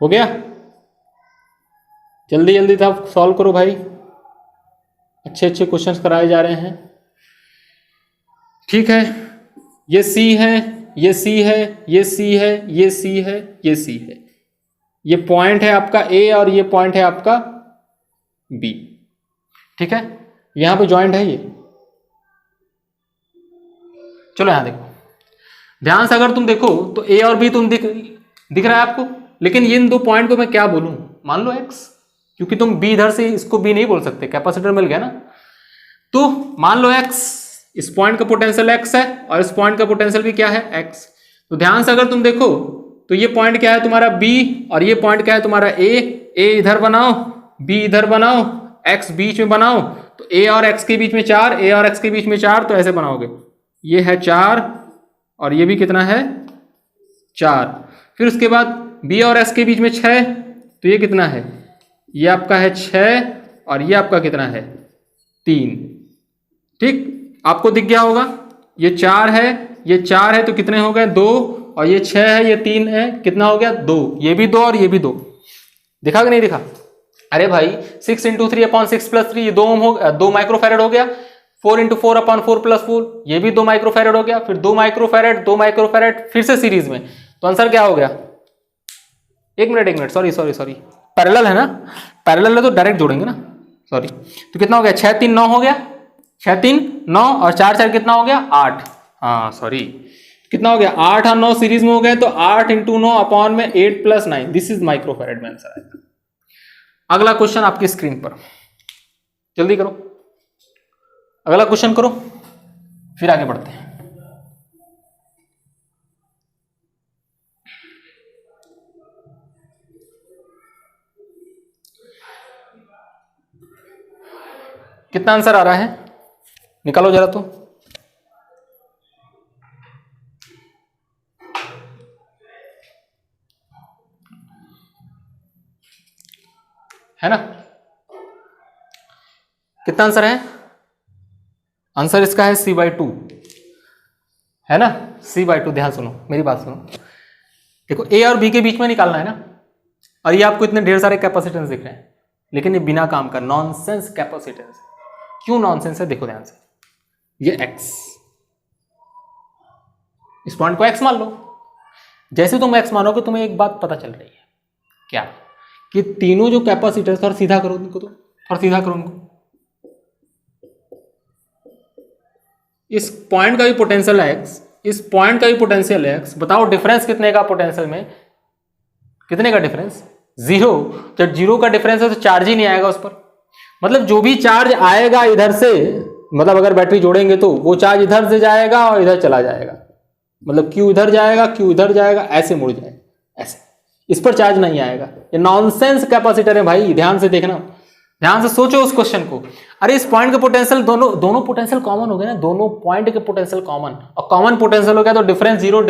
हो गया, जल्दी जल्दी था सॉल्व करो भाई, अच्छे अच्छे क्वेश्चंस कराए जा रहे हैं, ठीक है। ये C है, ये C है, ये C है, ये C है, ये C है, ये पॉइंट है आपका A और ये पॉइंट है आपका B, ठीक है। यहां पे जॉइंट है ये, चलो यहां देखो ध्यान से, अगर तुम देखो तो A और B तुम दिख रहा है आपको, लेकिन इन दो पॉइंट को मैं क्या बोलूं, मान लो X, क्योंकि तुम B इधर से इसको B नहीं बोल सकते, कैपेसिटर मिल गया ना। तो मान लो X, इस पॉइंट का पोटेंशियल X है और इस पॉइंट का पोटेंशियल भी क्या है X। तो ध्यान से अगर तुम देखो तो ये पॉइंट क्या है तुम्हारा B और ये पॉइंट क्या है तुम्हारा A इधर बनाओ, B इधर बनाओ, X बीच में बनाओ, तो A और X के बीच में 4, A और X के बीच में 4, तो ऐसे बनाओगे, ये है 4 और ये भी कितना है 4। फिर उसके बाद B और S के बीच में 6, तो ये कितना है, ये आपका है 6 और ये आपका कितना है 3, ठीक। आपको दिख गया होगा, ये 4 है, ये 4 है, तो कितने हो गए 2, और ये 6 है, ये 3 है, कितना हो गया 2, ये भी 2 और ये भी 2, दिखा कि नहीं दिखा। अरे भाई 6 इंटू 3 अपॉन 6 प्लस 3, ये 2 माइक्रोफैरड हो गया। 4 इंटू 4 अपॉन 4 प्लस 4, ये भी 2 माइक्रोफैरड हो गया। फिर 2 माइक्रोफैरड, 2 माइक्रोफैरड, फिर से सीरीज में, तो आंसर क्या हो गया, एक मिनट, सॉरी, पैरेलल है ना, पैरेलल है तो डायरेक्ट जोड़ेंगे ना, सॉरी। तो कितना हो गया 6 3 9 हो गया, 6 3 9 और 4 4 कितना हो गया 8, हाँ सॉरी, कितना हो गया 8 और 9 सीरीज में हो गए, तो 8 इंटू 9 अपॉन में 8 प्लस 9, दिस इज माइक्रोफैरड में आंसर आएगा। अगला क्वेश्चन आपकी स्क्रीन पर, जल्दी करो, अगला क्वेश्चन करो, फिर आगे बढ़ते हैं। कितना आंसर आ रहा है, निकालो जरा तो। है ना, कितना आंसर है, आंसर इसका है C/2, है ना, C/2। ध्यान सुनो, मेरी बात सुनो, देखो A और B के बीच में निकालना है ना, और ये आपको इतने ढेर सारे कैपेसिटेंस दिख रहे हैं, लेकिन ये बिना काम का नॉनसेंस कैपेसिटेंस। क्यों नॉनसेंस है, देखो ध्यान से, ये X, इस पॉइंट को X मान लो। जैसे तुम X मानोगे तुम्हें एक बात पता चल रही है, क्या, कि तीनों जो कैपेसिटर, थोड़ा सीधा करो उनको, तो थोड़ा सीधा करो उनको, इस पॉइंट का भी पोटेंशियल है एक्स, इस पॉइंट का भी पोटेंशियल है एक्स। बताओ डिफरेंस कितने का पोटेंशियल में, कितने का डिफरेंस? जीरो। जब जीरो का डिफरेंस है तो चार्ज ही नहीं आएगा उस पर। मतलब जो भी चार्ज आएगा इधर से, मतलब अगर बैटरी जोड़ेंगे तो वो चार्ज इधर से जाएगा और इधर चला जाएगा, मतलब क्यू इधर जाएगा, क्यू इधर जाएगा, ऐसे मुड़ जाएगा, ऐसे। इस पर चार्ज नहीं आएगा। ये नॉनसेंस कैपेसिटर है भाई, ध्यान से देखना, ध्यान से सोचो उस क्वेश्चन को। अरे इस पॉइंट के पोटेंशियल, दोनों पोटेंशियल कॉमन हो गए ना, दोनों पॉइंट के पोटेंशियल कॉमन, और कॉमन पोटेंशियल हो गया तो डिफरेंस जीरो,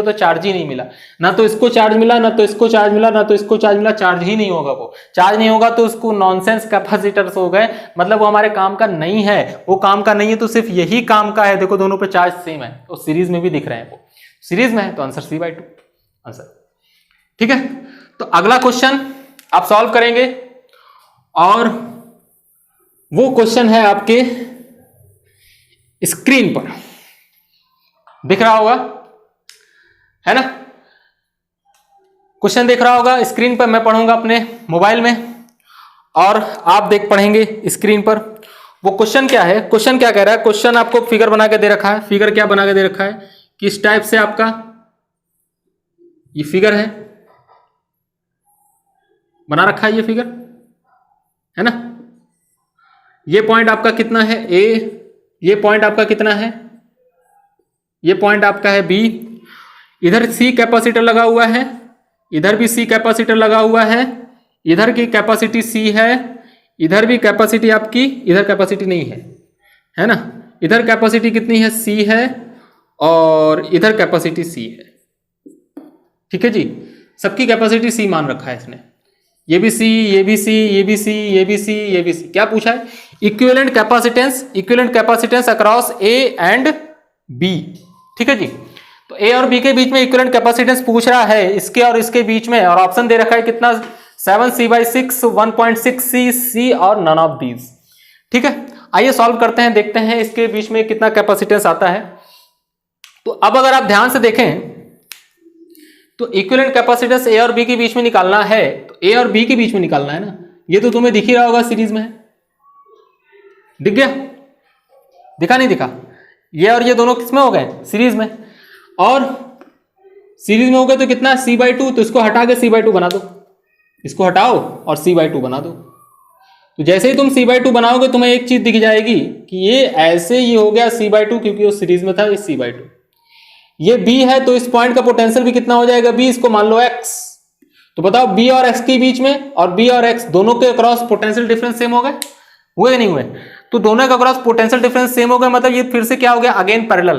तो चार्ज ही नहीं मिला। ना तो इसको चार्ज मिला, ना तो इसको चार्ज मिला, ना तो इसको चार्ज मिला, चार्ज ही नहीं होगा। वो चार्ज नहीं होगा तो उसको नॉनसेंस कैपेसिटर्स हो गए, मतलब वो हमारे काम का नहीं है। वो काम का नहीं है तो सिर्फ यही काम का है। देखो दोनों पे चार्ज सेम है, तो सीरीज में भी दिख रहे हैं, वो सीरीज में है, तो आंसर C/2 आंसर। ठीक है, तो अगला क्वेश्चन आप सॉल्व करेंगे, और वो क्वेश्चन है आपके स्क्रीन पर दिख रहा होगा, है ना? क्वेश्चन दिख रहा होगा स्क्रीन पर, मैं पढ़ूंगा अपने मोबाइल में और आप पढ़ेंगे स्क्रीन पर। वो क्वेश्चन क्या है, क्वेश्चन क्या कह रहा है? क्वेश्चन आपको फिगर बना के दे रखा है। फिगर क्या बना के दे रखा है? किस टाइप से आपका ये फिगर है, बना रखा है ये फिगर, है ना? ये पॉइंट आपका कितना है A, ये पॉइंट आपका कितना है, ये पॉइंट आपका है B, इधर C कैपेसिटर लगा हुआ है, इधर भी C कैपेसिटर लगा हुआ है, इधर की कैपेसिटी C है, इधर भी कैपेसिटी आपकी, इधर कैपेसिटी नहीं है ना? इधर कैपेसिटी कितनी है? C है, और इधर कैपेसिटी C है। ठीक है जी, सबकी कैपेसिटी C मान रखा है इसने। ये भी C, ये भी C, ये भी C, ये भी C, ये भी C। क्या पूछा है? Equivalent capacitance across A and B। ठीक है जी, तो A और B के बीच में इक्विवेलेंट कैपेसिटेंस पूछ रहा है, इसके और इसके बीच में, और ऑप्शन दे रखा है कितना? 7C/6, 1.6C, C और नन ऑफ दीज। ठीक है, आइए सॉल्व करते हैं, देखते हैं इसके बीच में कितना कैपेसिटेंस आता है। तो अब अगर आप ध्यान से देखें तो इक्विवेलेंट कैपेसिटेंस A और B के बीच में निकालना है, तो A और B के बीच में निकालना है ना। ये तो तुम्हें दिख ही रहा होगा, सीरीज में है, दिख गया? दिखा नहीं दिखा? ये और ये दोनों किसमें हो गए? सीरीज में। और सीरीज में हो गए तो कितना? C/2। तो इसको हटा के C/2 बना दो, इसको हटाओ और C/2 बना दो। तो जैसे ही तुम C/2 बनाओगे तुम्हें एक चीज दिख जाएगी कि ये ऐसे ही हो गया C/2, क्योंकि वो सीरीज में था, ये C/2। ये B है तो इस पॉइंट का पोटेंशियल भी कितना हो जाएगा? B, इसको मान लो X। तो बताओ B और X के बीच में, और B और X दोनों के अक्रॉस पोटेंशियल डिफरेंस सेम हो गए, हुए नहीं हुए? तो दोनों के अक्रॉस पोटेंशियल डिफरेंस सेम हो गए, मतलब ये फिर से क्या हो गया? Again parallel.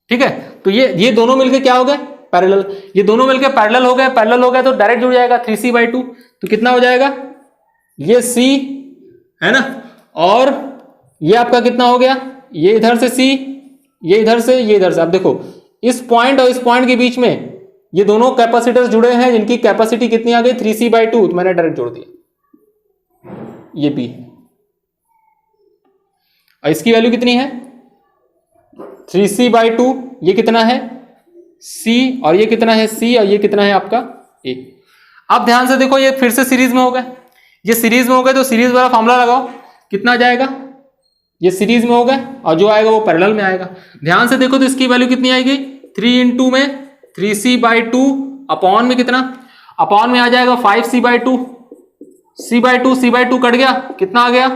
ठीक है, तो ये दोनों मिलके क्या हो गए? पैरेलल। ये दोनों मिलके पैरेलल हो गए, पैरेलल हो गए तो डायरेक्ट जुड़ जाएगा 3C/2। तो कितना हो जाएगा? ये C है ना, और ये आपका कितना हो गया? ये इधर से C, ये इधर से, ये इधर से। अब देखो इस पॉइंट और इस पॉइंट के बीच में ये दोनों कैपेसिटर्स जुड़े हैं, जिनकी कैपेसिटी कितनी आ गई? 3C/2। तो मैंने डायरेक्ट जोड़ दिया, ये B है, और इसकी वैल्यू कितनी है? 3C/2। ये कितना है? C, और ये कितना है? C, और ये कितना है आपका? A। अब ध्यान से देखो, ये फिर से सीरीज में हो गए, ये सीरीज में हो गए तो सीरीज वाला फॉर्मूला लगाओ, कितना जाएगा? ये सीरीज में हो गए, और जो आएगा वो पैरेलल में आएगा। ध्यान से देखो तो इसकी वैल्यू कितनी आएगी? 3 × में 3C/2 अपॉन में कितना? अपॉन में आ जाएगा 5C/2। C/2 कट गया, कितना आ गया?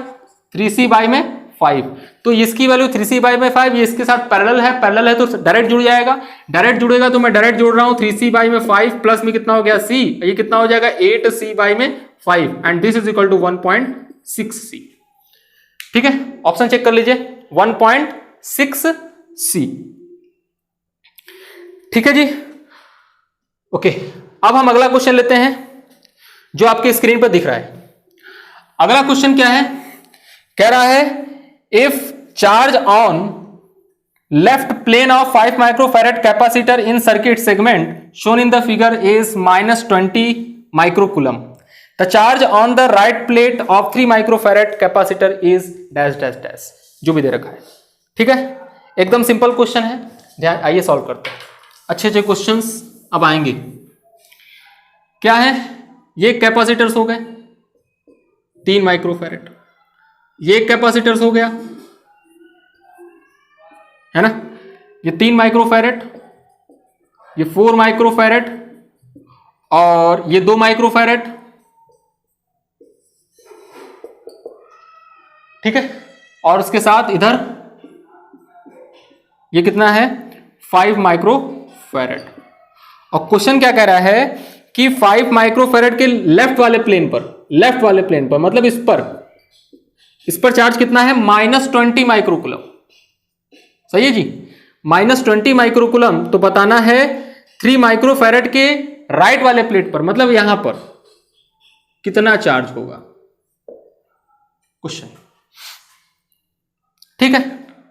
3C/5। तो इसकी वैल्यू 3C/5, ये इसके साथ पैरेलल है तो डायरेक्ट जुड़ जाएगा। डायरेक्ट जुड़ेगा तो मैं डायरेक्ट जोड़ रहा हूं, 3C/5 प्लस में कितना हो गया? C, ये कितना हो जाएगा? 8C/5, and this is equal to 1.6C। ठीक है, ऑप्शन चेक कर लीजिए, 1.6C। ठीक है जी, ओके। अब हम अगला क्वेश्चन लेते हैं जो आपके स्क्रीन पर दिख रहा है। अगला क्वेश्चन क्या है? कह रहा है if charge on left plane of 5 microfarad capacitor in circuit segment shown in the figure is -20 microcoulomb, the charge on the right plate of 3 microfarad capacitor is dash dash dash, जो भी दे रखा है। ठीक है, एकदम सिंपल क्वेश्चन है, ध्यान आइए सॉल्व करते हैं। अच्छे क्वेश्चंस अब आएंगे। क्या है, ये कैपेसिटर्स हो गए 3 माइक्रोफैरेड, ये कैपेसिटर्स हो गया, है ना, ये 3 माइक्रोफैरेड, ये 4 माइक्रोफैरेड और ये 2 माइक्रोफैरेड, ठीक है। और उसके साथ इधर ये कितना है 5 माइक्रोफैरेड। और क्वेश्चन क्या कह रहा है कि 5 माइक्रोफैरेड के लेफ्ट वाले प्लेन पर मतलब इस पर चार्ज कितना है -20 माइक्रोकुलम। सही है जी, -20 माइक्रोकुलम। तो बताना है 3 माइक्रोफैरेड के राइट वाले प्लेट पर मतलब यहां पर कितना चार्ज होगा, क्वेश्चन। ठीक है,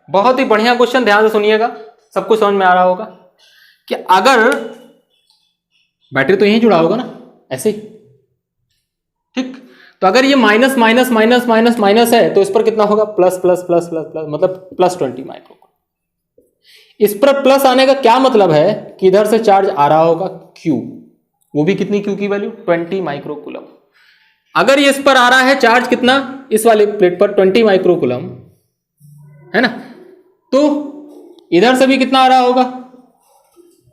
बहुत ही बढ़िया क्वेश्चन, ध्यान से सुनिएगा, सब कुछ समझ में आ रहा होगा कि अगर बैटरी तो यहीं जुड़ा होगा ना ऐसे ही, ठीक। तो अगर ये minus minus minus minus minus है तो इस पर कितना होगा plus plus plus plus plus मतलब +20 माइक्रोकुलम। इस पर प्लस आने का क्या मतलब है कि इधर से चार्ज आ रहा होगा Q, वो भी कितनी Q की वैल्यू 20 माइक्रोकुलम। अगर ये इस पर आ रहा है चार्ज कितना, इस वाले प्लेट पर 20 माइक्रोकुलम, है ना, तो इधर से भी कितना आ रहा होगा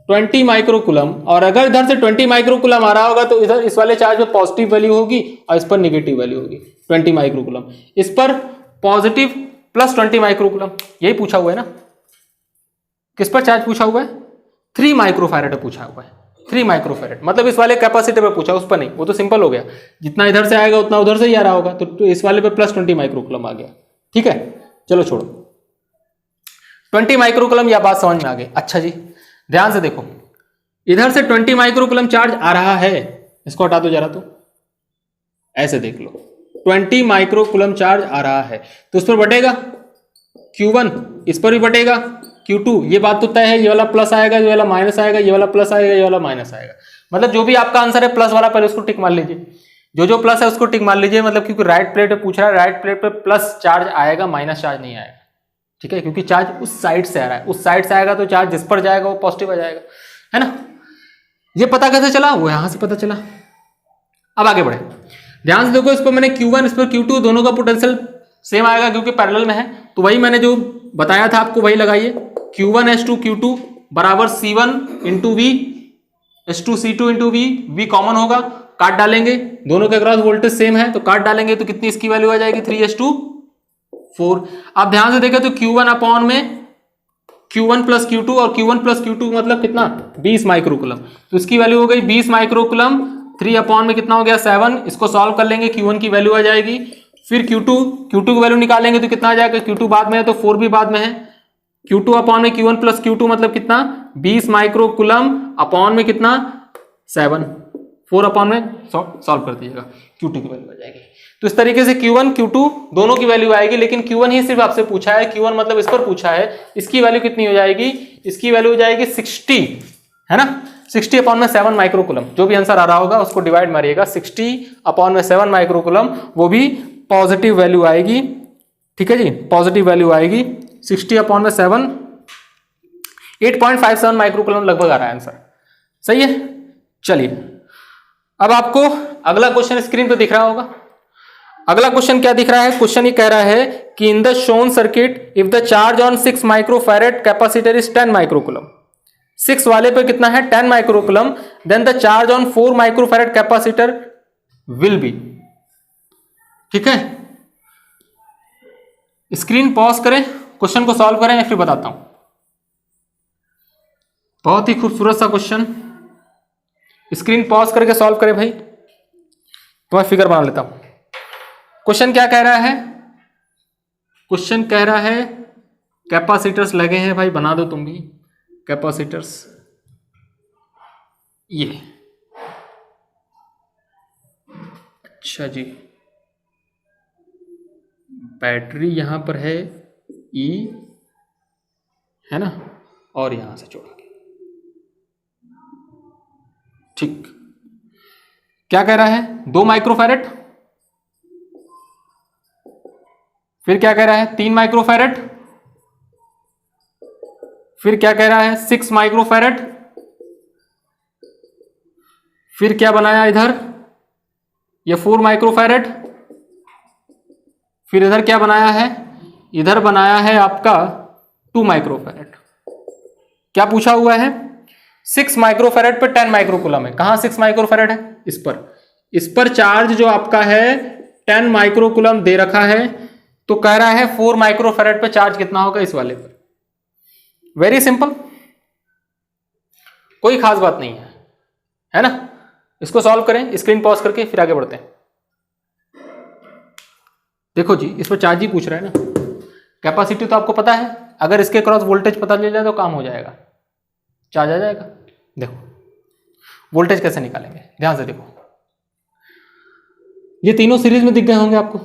20 माइक्रोकुलम। और अगर इधर से 20 माइक्रोकुलम आ रहा होगा तो इधर इस वाले चार्ज में पॉजिटिव वैल्यू होगी और इस पर नेगेटिव वैल्यू होगी 20 माइक्रोकुलम। इस पर पॉजिटिव +20 माइक्रोकुलम, यही पूछा हुआ है ना। किस पर चार्ज पूछा हुआ है 3 माइक्रोफैरेड पूछा हुआ है, 3 माइक्रोफैरेड मतलब इस वाले कैपेसिटर पर पूछा, उस पर नहीं, वो तो सिंपल हो गया, जितना इधर से आएगा उतना उधर से ही आ रहा होगा, तो इस वाले पे +20 माइक्रोकुलम आ गया। ठीक है, चलो छोड़ो, 20 माइक्रोकुलम या बात समझ में आ गई। अच्छा जी, ध्यान से देखो, इधर से 20 माइक्रोकुलम चार्ज आ रहा है, इसको हटा दो जरा, तो ऐसे देख लो 20 माइक्रोकुलम चार्ज आ रहा है तो उस पर बटेगा Q1, इस पर भी बटेगा Q2। ये बात तो तय है, ये वाला प्लस आएगा, ये वाला माइनस आएगा, ये वाला प्लस आएगा, ये वाला माइनस आएगा। मतलब जो भी आपका आंसर है प्लस वाला पहले उसको टिक मार लीजिए, जो प्लस है उसको टिक मार लीजिए, मतलब क्योंकि राइट प्लेट पे पूछ रहा है, राइट प्लेट पे प्लस चार्ज आएगा, माइनस चार्ज नहीं आएगा। ठीक है, क्योंकि चार्ज उस साइड से आ रहा है, उस साइड से आएगा तो चार्ज जिस पर जाएगा वो पॉजिटिव आ जाएगा, है ना। ये पता कैसे चला, वो यहां से पता चला। अब आगे बढ़े, ध्यान से देखो, इस पर मैंने Q1, इस पर Q2, दोनों का पोटेंशियल सेम आएगा क्योंकि पैरेलल में है, तो वही मैंने जो बताया था आपको वही लगाइए। Q1 Q2 बराबर C1 into V C2 into V common होगा, काट डालेंगे, दोनों के अक्रॉस वोल्टेज सेम है तो काट डालेंगे, तो कितनी इसकी वैल्यू आ जाएगी 3:4। अब ध्यान से देखें तो Q1 अपॉन में Q1 प्लस Q2 और Q1 प्लस Q2 मतलब कितना 20 माइक्रोकुलम, तो इसकी वैल्यू हो गई 20 माइक्रोकुलम। 3 अपॉन में कितना हो गया 7, इसको सॉल्व कर लेंगे, Q1 की वैल्यू आ जाएगी, फिर Q2 की वैल्यू निकालेंगे तो कितना आ जाएगा, Q2 बाद में है तो 4 भी बाद में है, Q2 अपॉन में Q1 प्लस Q2 मतलब कितना 20 माइक्रोकुलम अपॉन में कितना 7, 4 अपॉन में सॉल्व कर दीजिएगा, Q2 की वैल्यू आ जाएगी। तो इस तरीके से Q1 Q2 दोनों की वैल्यू आएगी, लेकिन Q1 ही सिर्फ आपसे पूछा है, Q1 मतलब इस पर पूछा है, इसकी वैल्यू कितनी हो जाएगी, इसकी वैल्यू हो जाएगी 60, है ना, 60 अपॉन में 7 माइक्रोकुलम। जो भी आंसर आ रहा होगा उसको डिवाइड मारिएगा, 60 अपॉन में 7 माइक्रोकुलम, वो भी पॉजिटिव वैल्यू आएगी। ठीक है जी, पॉजिटिव वैल्यू आएगी, 60 अपॉन में 7 8.57 माइक्रोकुलम लगभग आ रहा है आंसर। सही है, चलिए अब आपको अगला क्वेश्चन स्क्रीन पे दिख रहा होगा। अगला क्वेश्चन क्या दिख रहा है, क्वेश्चन ये कह रहा है कि in the shown circuit if the charge on 6 microfarad capacitor is 10 microcoulomb, 6 वाले पे कितना है 10 microcoulomb, then the charge on 4 microfarad capacitor will be. ठीक है, स्क्रीन पॉज करें, क्वेश्चन को सॉल्व करें, मैं फिर बताता हूं। बहुत ही खूबसूरत सा क्वेश्चन, स्क्रीन पॉज करके सॉल्व करें भाई, तो मैं फिगर बना लेता हूं। क्वेश्चन क्या कह रहा है, क्वेश्चन कह रहा है कैपेसिटर्स लगे हैं भाई, बना दो तुम भी कैपेसिटर्स, ये अच्छा जी, बैटरी यहां पर है E, है ना, और यहां से जोड़ा गया। ठीक, क्या कह रहा है 2 माइक्रोफैरेड, फिर क्या कह रहा है 3 माइक्रोफैरेड, फिर क्या कह रहा है 6 माइक्रोफैरेड, फिर क्या बनाया इधर, ये 4 माइक्रोफैरेड, फिर इधर क्या बनाया है, इधर बनाया है आपका 2 माइक्रोफैरेड। क्या पूछा हुआ है, 6 माइक्रोफैरेड पर 10 माइक्रोकूलम है। कहां 6 माइक्रोफैरेड है, इस पर चार्ज जो आपका है 10 माइक्रोकूलम दे रखा है, तो कह रहा है 4 माइक्रोफैरेड पे चार्ज कितना होगा इस वाले पर। वेरी सिंपल, कोई खास बात नहीं है ना। इसको सॉल्व करें, स्क्रीन पॉज करके फिर आगे बढ़ते हैं। देखो जी, इस पर चार्ज ही पूछ रहा है ना, कैपेसिटी तो आपको पता है, अगर इसके क्रॉस वोल्टेज पता चल जाए तो काम हो जाएगा, चार्ज आ जाएगा। देखो वोल्टेज कैसे निकालेंगे, ध्यान से देखो, ये तीनों सीरीज में दिख गए होंगे आपको,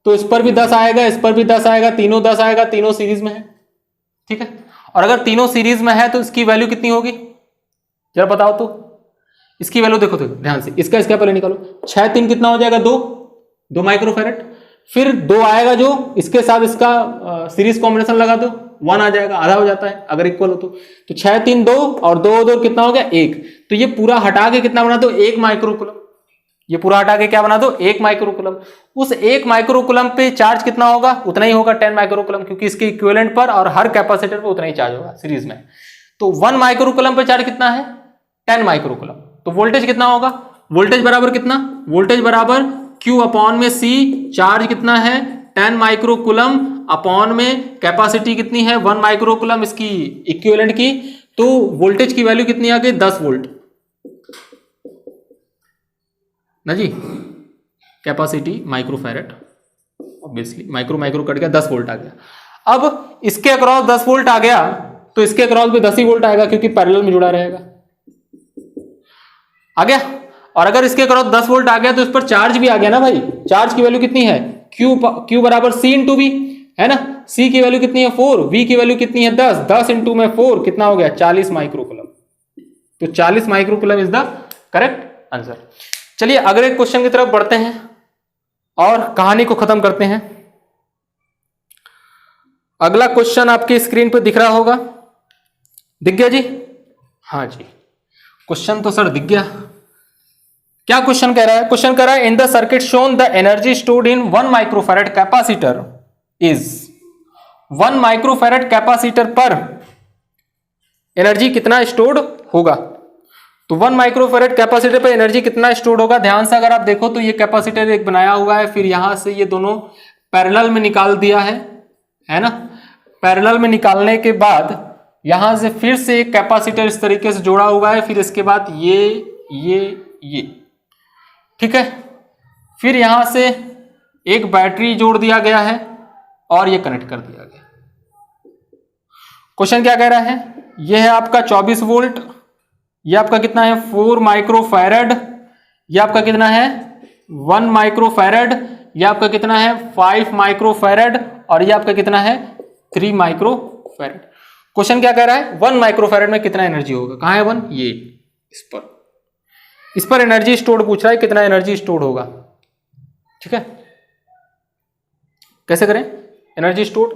तो इस पर भी 10 आएगा, इस पर भी 10 आएगा, तीनों 10 आएगा, तीनों सीरीज में है, ठीक है। और अगर तीनों सीरीज में है तो इसकी वैल्यू कितनी होगी जरा बताओ तो। इसकी वैल्यू देखो तो ध्यान से, इसका पहले निकालो, 6 3 कितना हो जाएगा, 2 माइक्रोफैरेड, फिर 2 आएगा जो इसके साथ इसका सीरीज कॉम्बिनेशन लगा दो, 1 आ जाएगा, आधा हो जाता है अगर इक्वल हो तो 6 3 2 और 2 2 कितना हो गया 1। तो ये पूरा हटा के कितना बना दो, 1 माइक्रोकूलम। ये पूरा हटा के क्या बना दो, 1 माइक्रोकूलम। उस 1 माइक्रोकूलम पे चार्ज कितना होगा, उतना ही होगा 10 माइक्रोकूलम, क्योंकि इसके इक्विवेलेंट पर और हर कैपेसिटर पर उतना ही चार्ज होगा सीरीज में। तो 1 माइक्रोकूलम पे चार्ज कितना है, 10 माइक्रोकूलम। तो वोल्टेज कितना होगा, वोल्टेज बराबर कितना, वोल्टेज बराबर Q अपॉन में C, चार्ज कितना है 10 माइक्रोकूलम अपॉन में कैपेसिटी कितनी है 1 माइक्रोकूलम इसकी इक्विवेलेंट की, तो वोल्टेज की वैल्यू कितनी आ गई 10 वोल्ट ना जी। Capacity microfarad, obviously micro cut गया, 10 वोल्ट आ गया। अब इसके अक्रॉस 10 वोल्ट आ गया तो इसके अक्रॉस भी 10 ही वोल्ट आएगा, क्योंकि पैरेलल में जुड़ा रहेगा, आ गया। और अगर इसके अक्रॉस 10 वोल्ट आ गया तो इस पर चार्ज भी आ गया ना भाई। चार्ज की वैल्यू कितनी है, Q बराबर C इंटू V है ना। C की वैल्यू कितनी है 4, V की वैल्यू कितनी है 10, 10 इंटू में 4 कितना हो गया 40 माइक्रोकूलम। तो 40 microcoulomb is the correct answer. चलिए अगले क्वेश्चन की तरफ बढ़ते हैं और कहानी को खत्म करते हैं। अगला क्वेश्चन आपकी स्क्रीन पर दिख रहा होगा, दिख गया जी, हाँ जी क्वेश्चन तो सर दिख गया। क्या क्वेश्चन कह रहा है, क्वेश्चन कह रहा है in the circuit shown the energy stored in 1 microfarad capacitor is 1 microfarad capacitor पर एनर्जी कितना स्टोर्ड होगा। तो 1 माइक्रोफैरेड कैपेसिटर पर एनर्जी कितना स्टोर्ड होगा, ध्यान से अगर आप देखो तो ये कैपेसिटर एक बनाया हुआ है, फिर यहां से ये दोनों पैरेलल में निकाल दिया है ना। पैरेलल में निकालने के बाद यहां से फिर से एक कैपेसिटर इस तरीके से जोड़ा हुआ है, फिर इसके बाद ये ठीक है, फिर यहां से एक बैटरी जोड़ दिया गया है और ये कनेक्ट कर दिया गया। क्वेश्चन क्या कह रहा है, ये है आपका 24 वोल्ट, ये आपका कितना है 4 माइक्रोफैरेड, ये आपका कितना है 1 माइक्रोफैरेड, ये आपका कितना है 5 माइक्रोफैरेड और ये आपका कितना है 3 माइक्रोफैरेड। क्वेश्चन क्या कह रहा है 1 माइक्रोफैरेड में कितना एनर्जी होगा, कहां है 1, ये इस पर एनर्जी स्टोर्ड पूछ रहा है, कितना एनर्जी स्टोर्ड होगा। ठीक है, कैसे करें एनर्जी स्टोर्ड,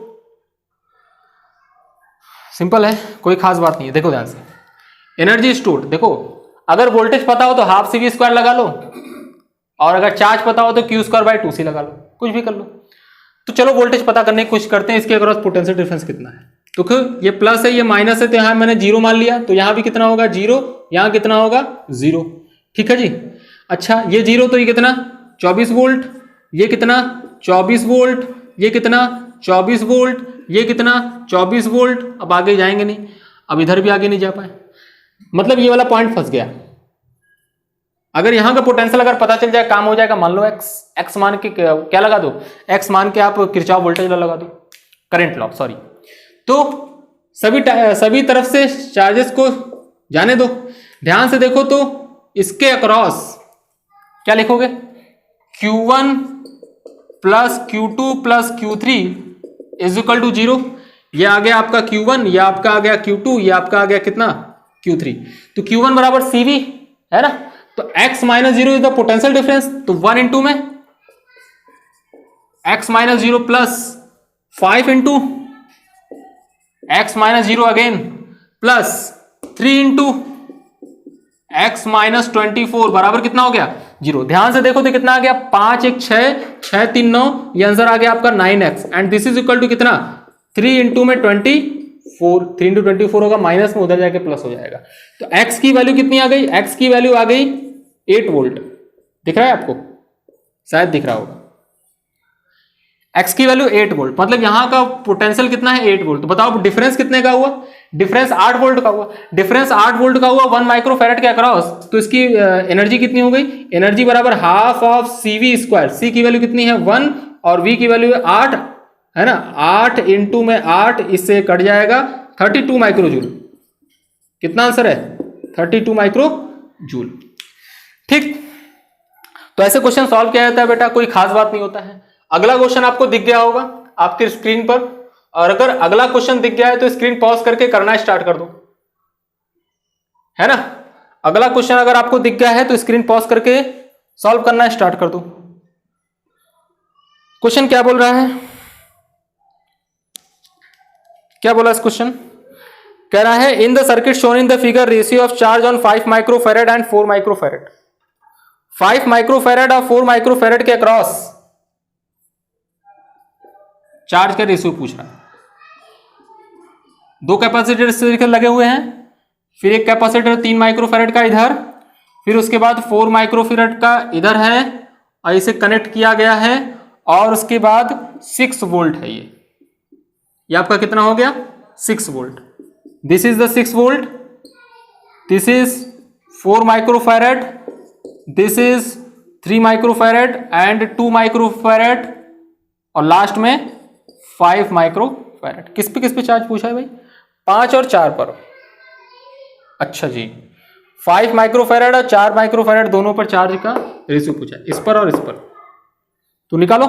सिंपल है, कोई खास बात नहीं है। देखो ध्यान से, एनर्जी स्टोर्ड देखो, अगर वोल्टेज पता हो तो हाफ CV स्क्वायर लगा लो, और अगर चार्ज पता हो तो Q²/2C लगा लो, कुछ भी कर लो। तो चलो वोल्टेज पता करने की कोशिश करते हैं, इसके अक्रॉस पोटेंशियल डिफरेंस कितना है। तो ये प्लस है ये माइनस है, तो यहां मैंने 0 मान लिया, तो यहां भी कितना होगा 0, यहां कितना होगा 0। ठीक है जी, अच्छा ये 0 तो ये कितना 24 वोल्ट, ये कितना 24 वोल्ट, ये कितना 24 वोल्ट, ये कितना 24 वोल्ट। अब आगे जाएंगे नहीं, अब इधर भी आगे नहीं जा पाए, मतलब ये वाला पॉइंट फंस गया। अगर यहां का पोटेंशियल अगर पता चल जाए काम हो जाएगा। मान लो एक्स मान के क्या लगा दो, एक्स मान के आप किरचॉफ वोल्टेज लॉ लगा दो, करंट लॉ सॉरी। तो सभी तरफ से चार्जेस को जाने दो, ध्यान से देखो तो इसके अक्रॉस क्या लिखोगे Q1 plus Q2 plus Q3 is equal to 0। ये आ गया आपका Q1, ये आपका आ गया Q2, ये आपका आ गया कितना Q3। तो Q1 बराबर CV है ना, तो x minus 0 is the potential difference, तो 1 इंटू में x minus 0 plus 5 into x minus 0 again plus 3 into x minus 24 बराबर कितना हो गया 0। ध्यान से देखो तो कितना आ गया 5 1 6 6 3 9, ये आंसर आ गया आपका 9x and this is equal to कितना 3 इंटू में 24, 3 इंटू 24 होगा माइनस में, उधर जाके प्लस हो जाएगा। तो x की वैल्यू कितनी आ गई, x की वैल्यू आ गई 8 वोल्ट। दिख रहा है आपको, शायद दिख रहा होगा। x की वैल्यू 8 वोल्ट, मतलब यहां का पोटेंशियल कितना है 8 वोल्ट। तो बताओ डिफरेंस कितने का हुआ, डिफरेंस 8 वोल्ट का हुआ। डिफरेंस 8 वोल्ट का हुआ 1 माइक्रोफैरेड के अक्रॉस, तो इसकी एनर्जी कितनी हो गई, एनर्जी बराबर half of CV square. C की वैल्यू कितनी है 1 और V की वैल्यू है 8, है ना। 8 इंटू में 8, इससे कट जाएगा 32 माइक्रोजूल। कितना आंसर है 32 माइक्रोजूल। ठीक, तो ऐसे क्वेश्चन सॉल्व किया जाता है बेटा, कोई खास बात नहीं होता है। अगला क्वेश्चन आपको दिख गया होगा आपके स्क्रीन पर, और अगर अगला क्वेश्चन दिख गया है तो स्क्रीन पॉज करके करना स्टार्ट कर दो, है ना। अगला क्वेश्चन अगर आपको दिख गया है तो स्क्रीन पॉज करके सॉल्व करना स्टार्ट कर दो। क्वेश्चन क्या बोल रहा है, क्या बोला इस क्वेश्चन, कह रहा है in the circuit shown in the figure ratio of charge on 5 microfarad and 4 microfarad. 5 microfarad और 4 माइक्रोफैरेड के अक्रॉस चार्ज का रेशियो पूछ रहा है। दो कैपेसिटर लगे हुए हैं, फिर एक कैपेसिटर 3 माइक्रोफैरेड का इधर, फिर उसके बाद 4 माइक्रोफैरेड का इधर है और इसे कनेक्ट किया गया है, और उसके बाद 6 वोल्ट है ये आपका कितना हो गया 6 volt. This is the 6 volt, this is 4 microfarad, this is 3 microfarad and 2 microfarad, और लास्ट में 5 माइक्रोफैरेड। किस पे चार्ज पूछा है भाई, 5 और 4 पर। अच्छा जी, 5 माइक्रोफैरेड और 4 माइक्रोफैरेड दोनों पर चार्ज का रेशियो पूछा है, इस पर और इस पर। तो निकालो,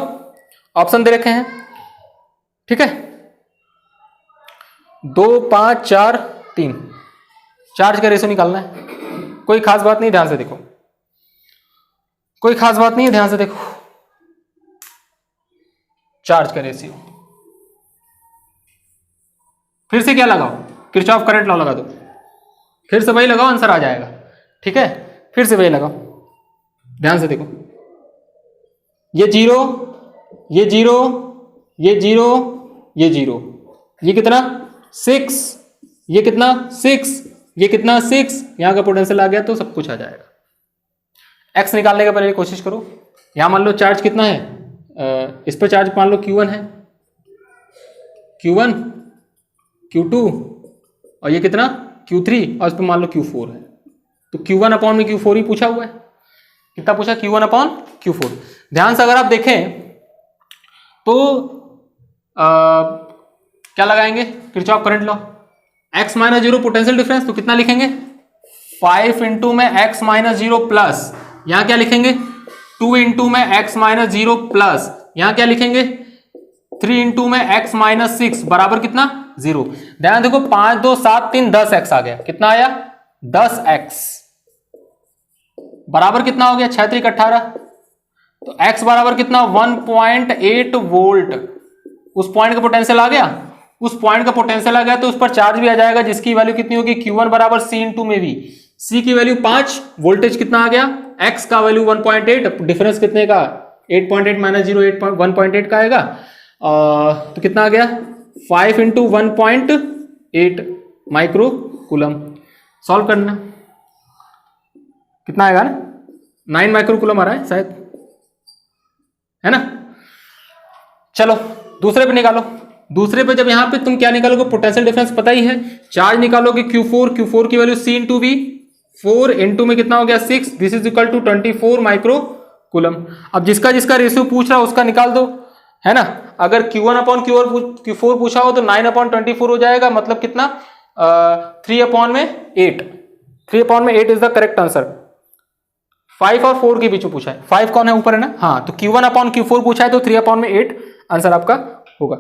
ऑप्शन दे रखे हैं, ठीक है। 2 5 4 3, चार्ज का रेशियो निकालना है। कोई खास बात नहीं, ध्यान से देखो, कोई खास बात नहीं है, ध्यान से देखो। चार्ज का रेशियो, फिर से क्या लगाओ, किरचॉफ करंट लॉ लगा दो, फिर से वही लगाओ, आंसर आ जाएगा, ठीक है। फिर से वही लगाओ, ध्यान से देखो, ये 0, ये 0, ये 0, ये 0, ये कितना 6, ये कितना 6, ये कितना 6, यहां का पोटेंशियल आ गया तो सब कुछ आ जाएगा। एक्स निकालने का पहले कोशिश करो। यहां मान लो चार्ज कितना है, इस पर चार्ज मान लो Q1 है, Q1 Q2 और ये कितना Q3, और इस पर मान लो Q4 है। तो Q1 अपॉन में Q4 ही पूछा हुआ है। कितना पूछा, Q1 अपॉन Q4। ध्यान से अगर आप देखें तो क्या लगाएंगे, Kirchhoff current law. x minus 0 potential difference, तो कितना लिखेंगे 5 इंटू में x माइनस 0 प्लस, यहां क्या लिखेंगे 2 इंटू में x माइनस 0 प्लस, यहां क्या लिखेंगे 3 इंटू में x माइनस 6 बराबर कितना 0। ध्यान देखो 5 2 7 3 10x आ गया, कितना आया 10x बराबर कितना हो गया 6 3 18, तो x बराबर कितना 1.8 वोल्ट। उस पॉइंट का पोटेंशियल आ गया, उस पॉइंट का पोटेंशियल आ गया तो उस पर चार्ज भी आ जाएगा, जिसकी वैल्यू कितनी होगी Q1 बराबर C इंटू में V। C की वैल्यू 5, वोल्टेज कितना आ गया, x का वैल्यू 1.8, डिफरेंस कितने का 8.8 माइनस 0 1.8 का आएगा, तो कितना आ गया 5 इंटू 1.8 माइक्रो कूलम। सॉल्व करना, कितना आएगा ना 9 माइक्रो कूलम आ रहा है शायद, है ना। चलो दूसरे पे निकालो। दूसरे पे जब यहां पे तुम क्या निकालोगे, पोटेंशियल डिफरेंस पता ही है, चार्ज निकालोगे Q4 की value C into V, 4 into में कितना हो गया 6, this is equal to 24 microcoulomb. अब जिसका जिसका रेशियो पूछ रहा है उसका निकाल दो, है ना। अगर Q1 अपॉन Q4 पूछा हो तो 9 अपॉन 24 हो जाएगा, मतलब कितना 3 अपॉन में 8, 3 अपॉन में 8 इज द करेक्ट आंसर। 5 और 4 के बीच में पूछा है, 5 कौन है ऊपर है ना, हाँ, तो Q1 अपॉन Q4 पूछा है तो 3 अपॉन में 8 आंसर आपका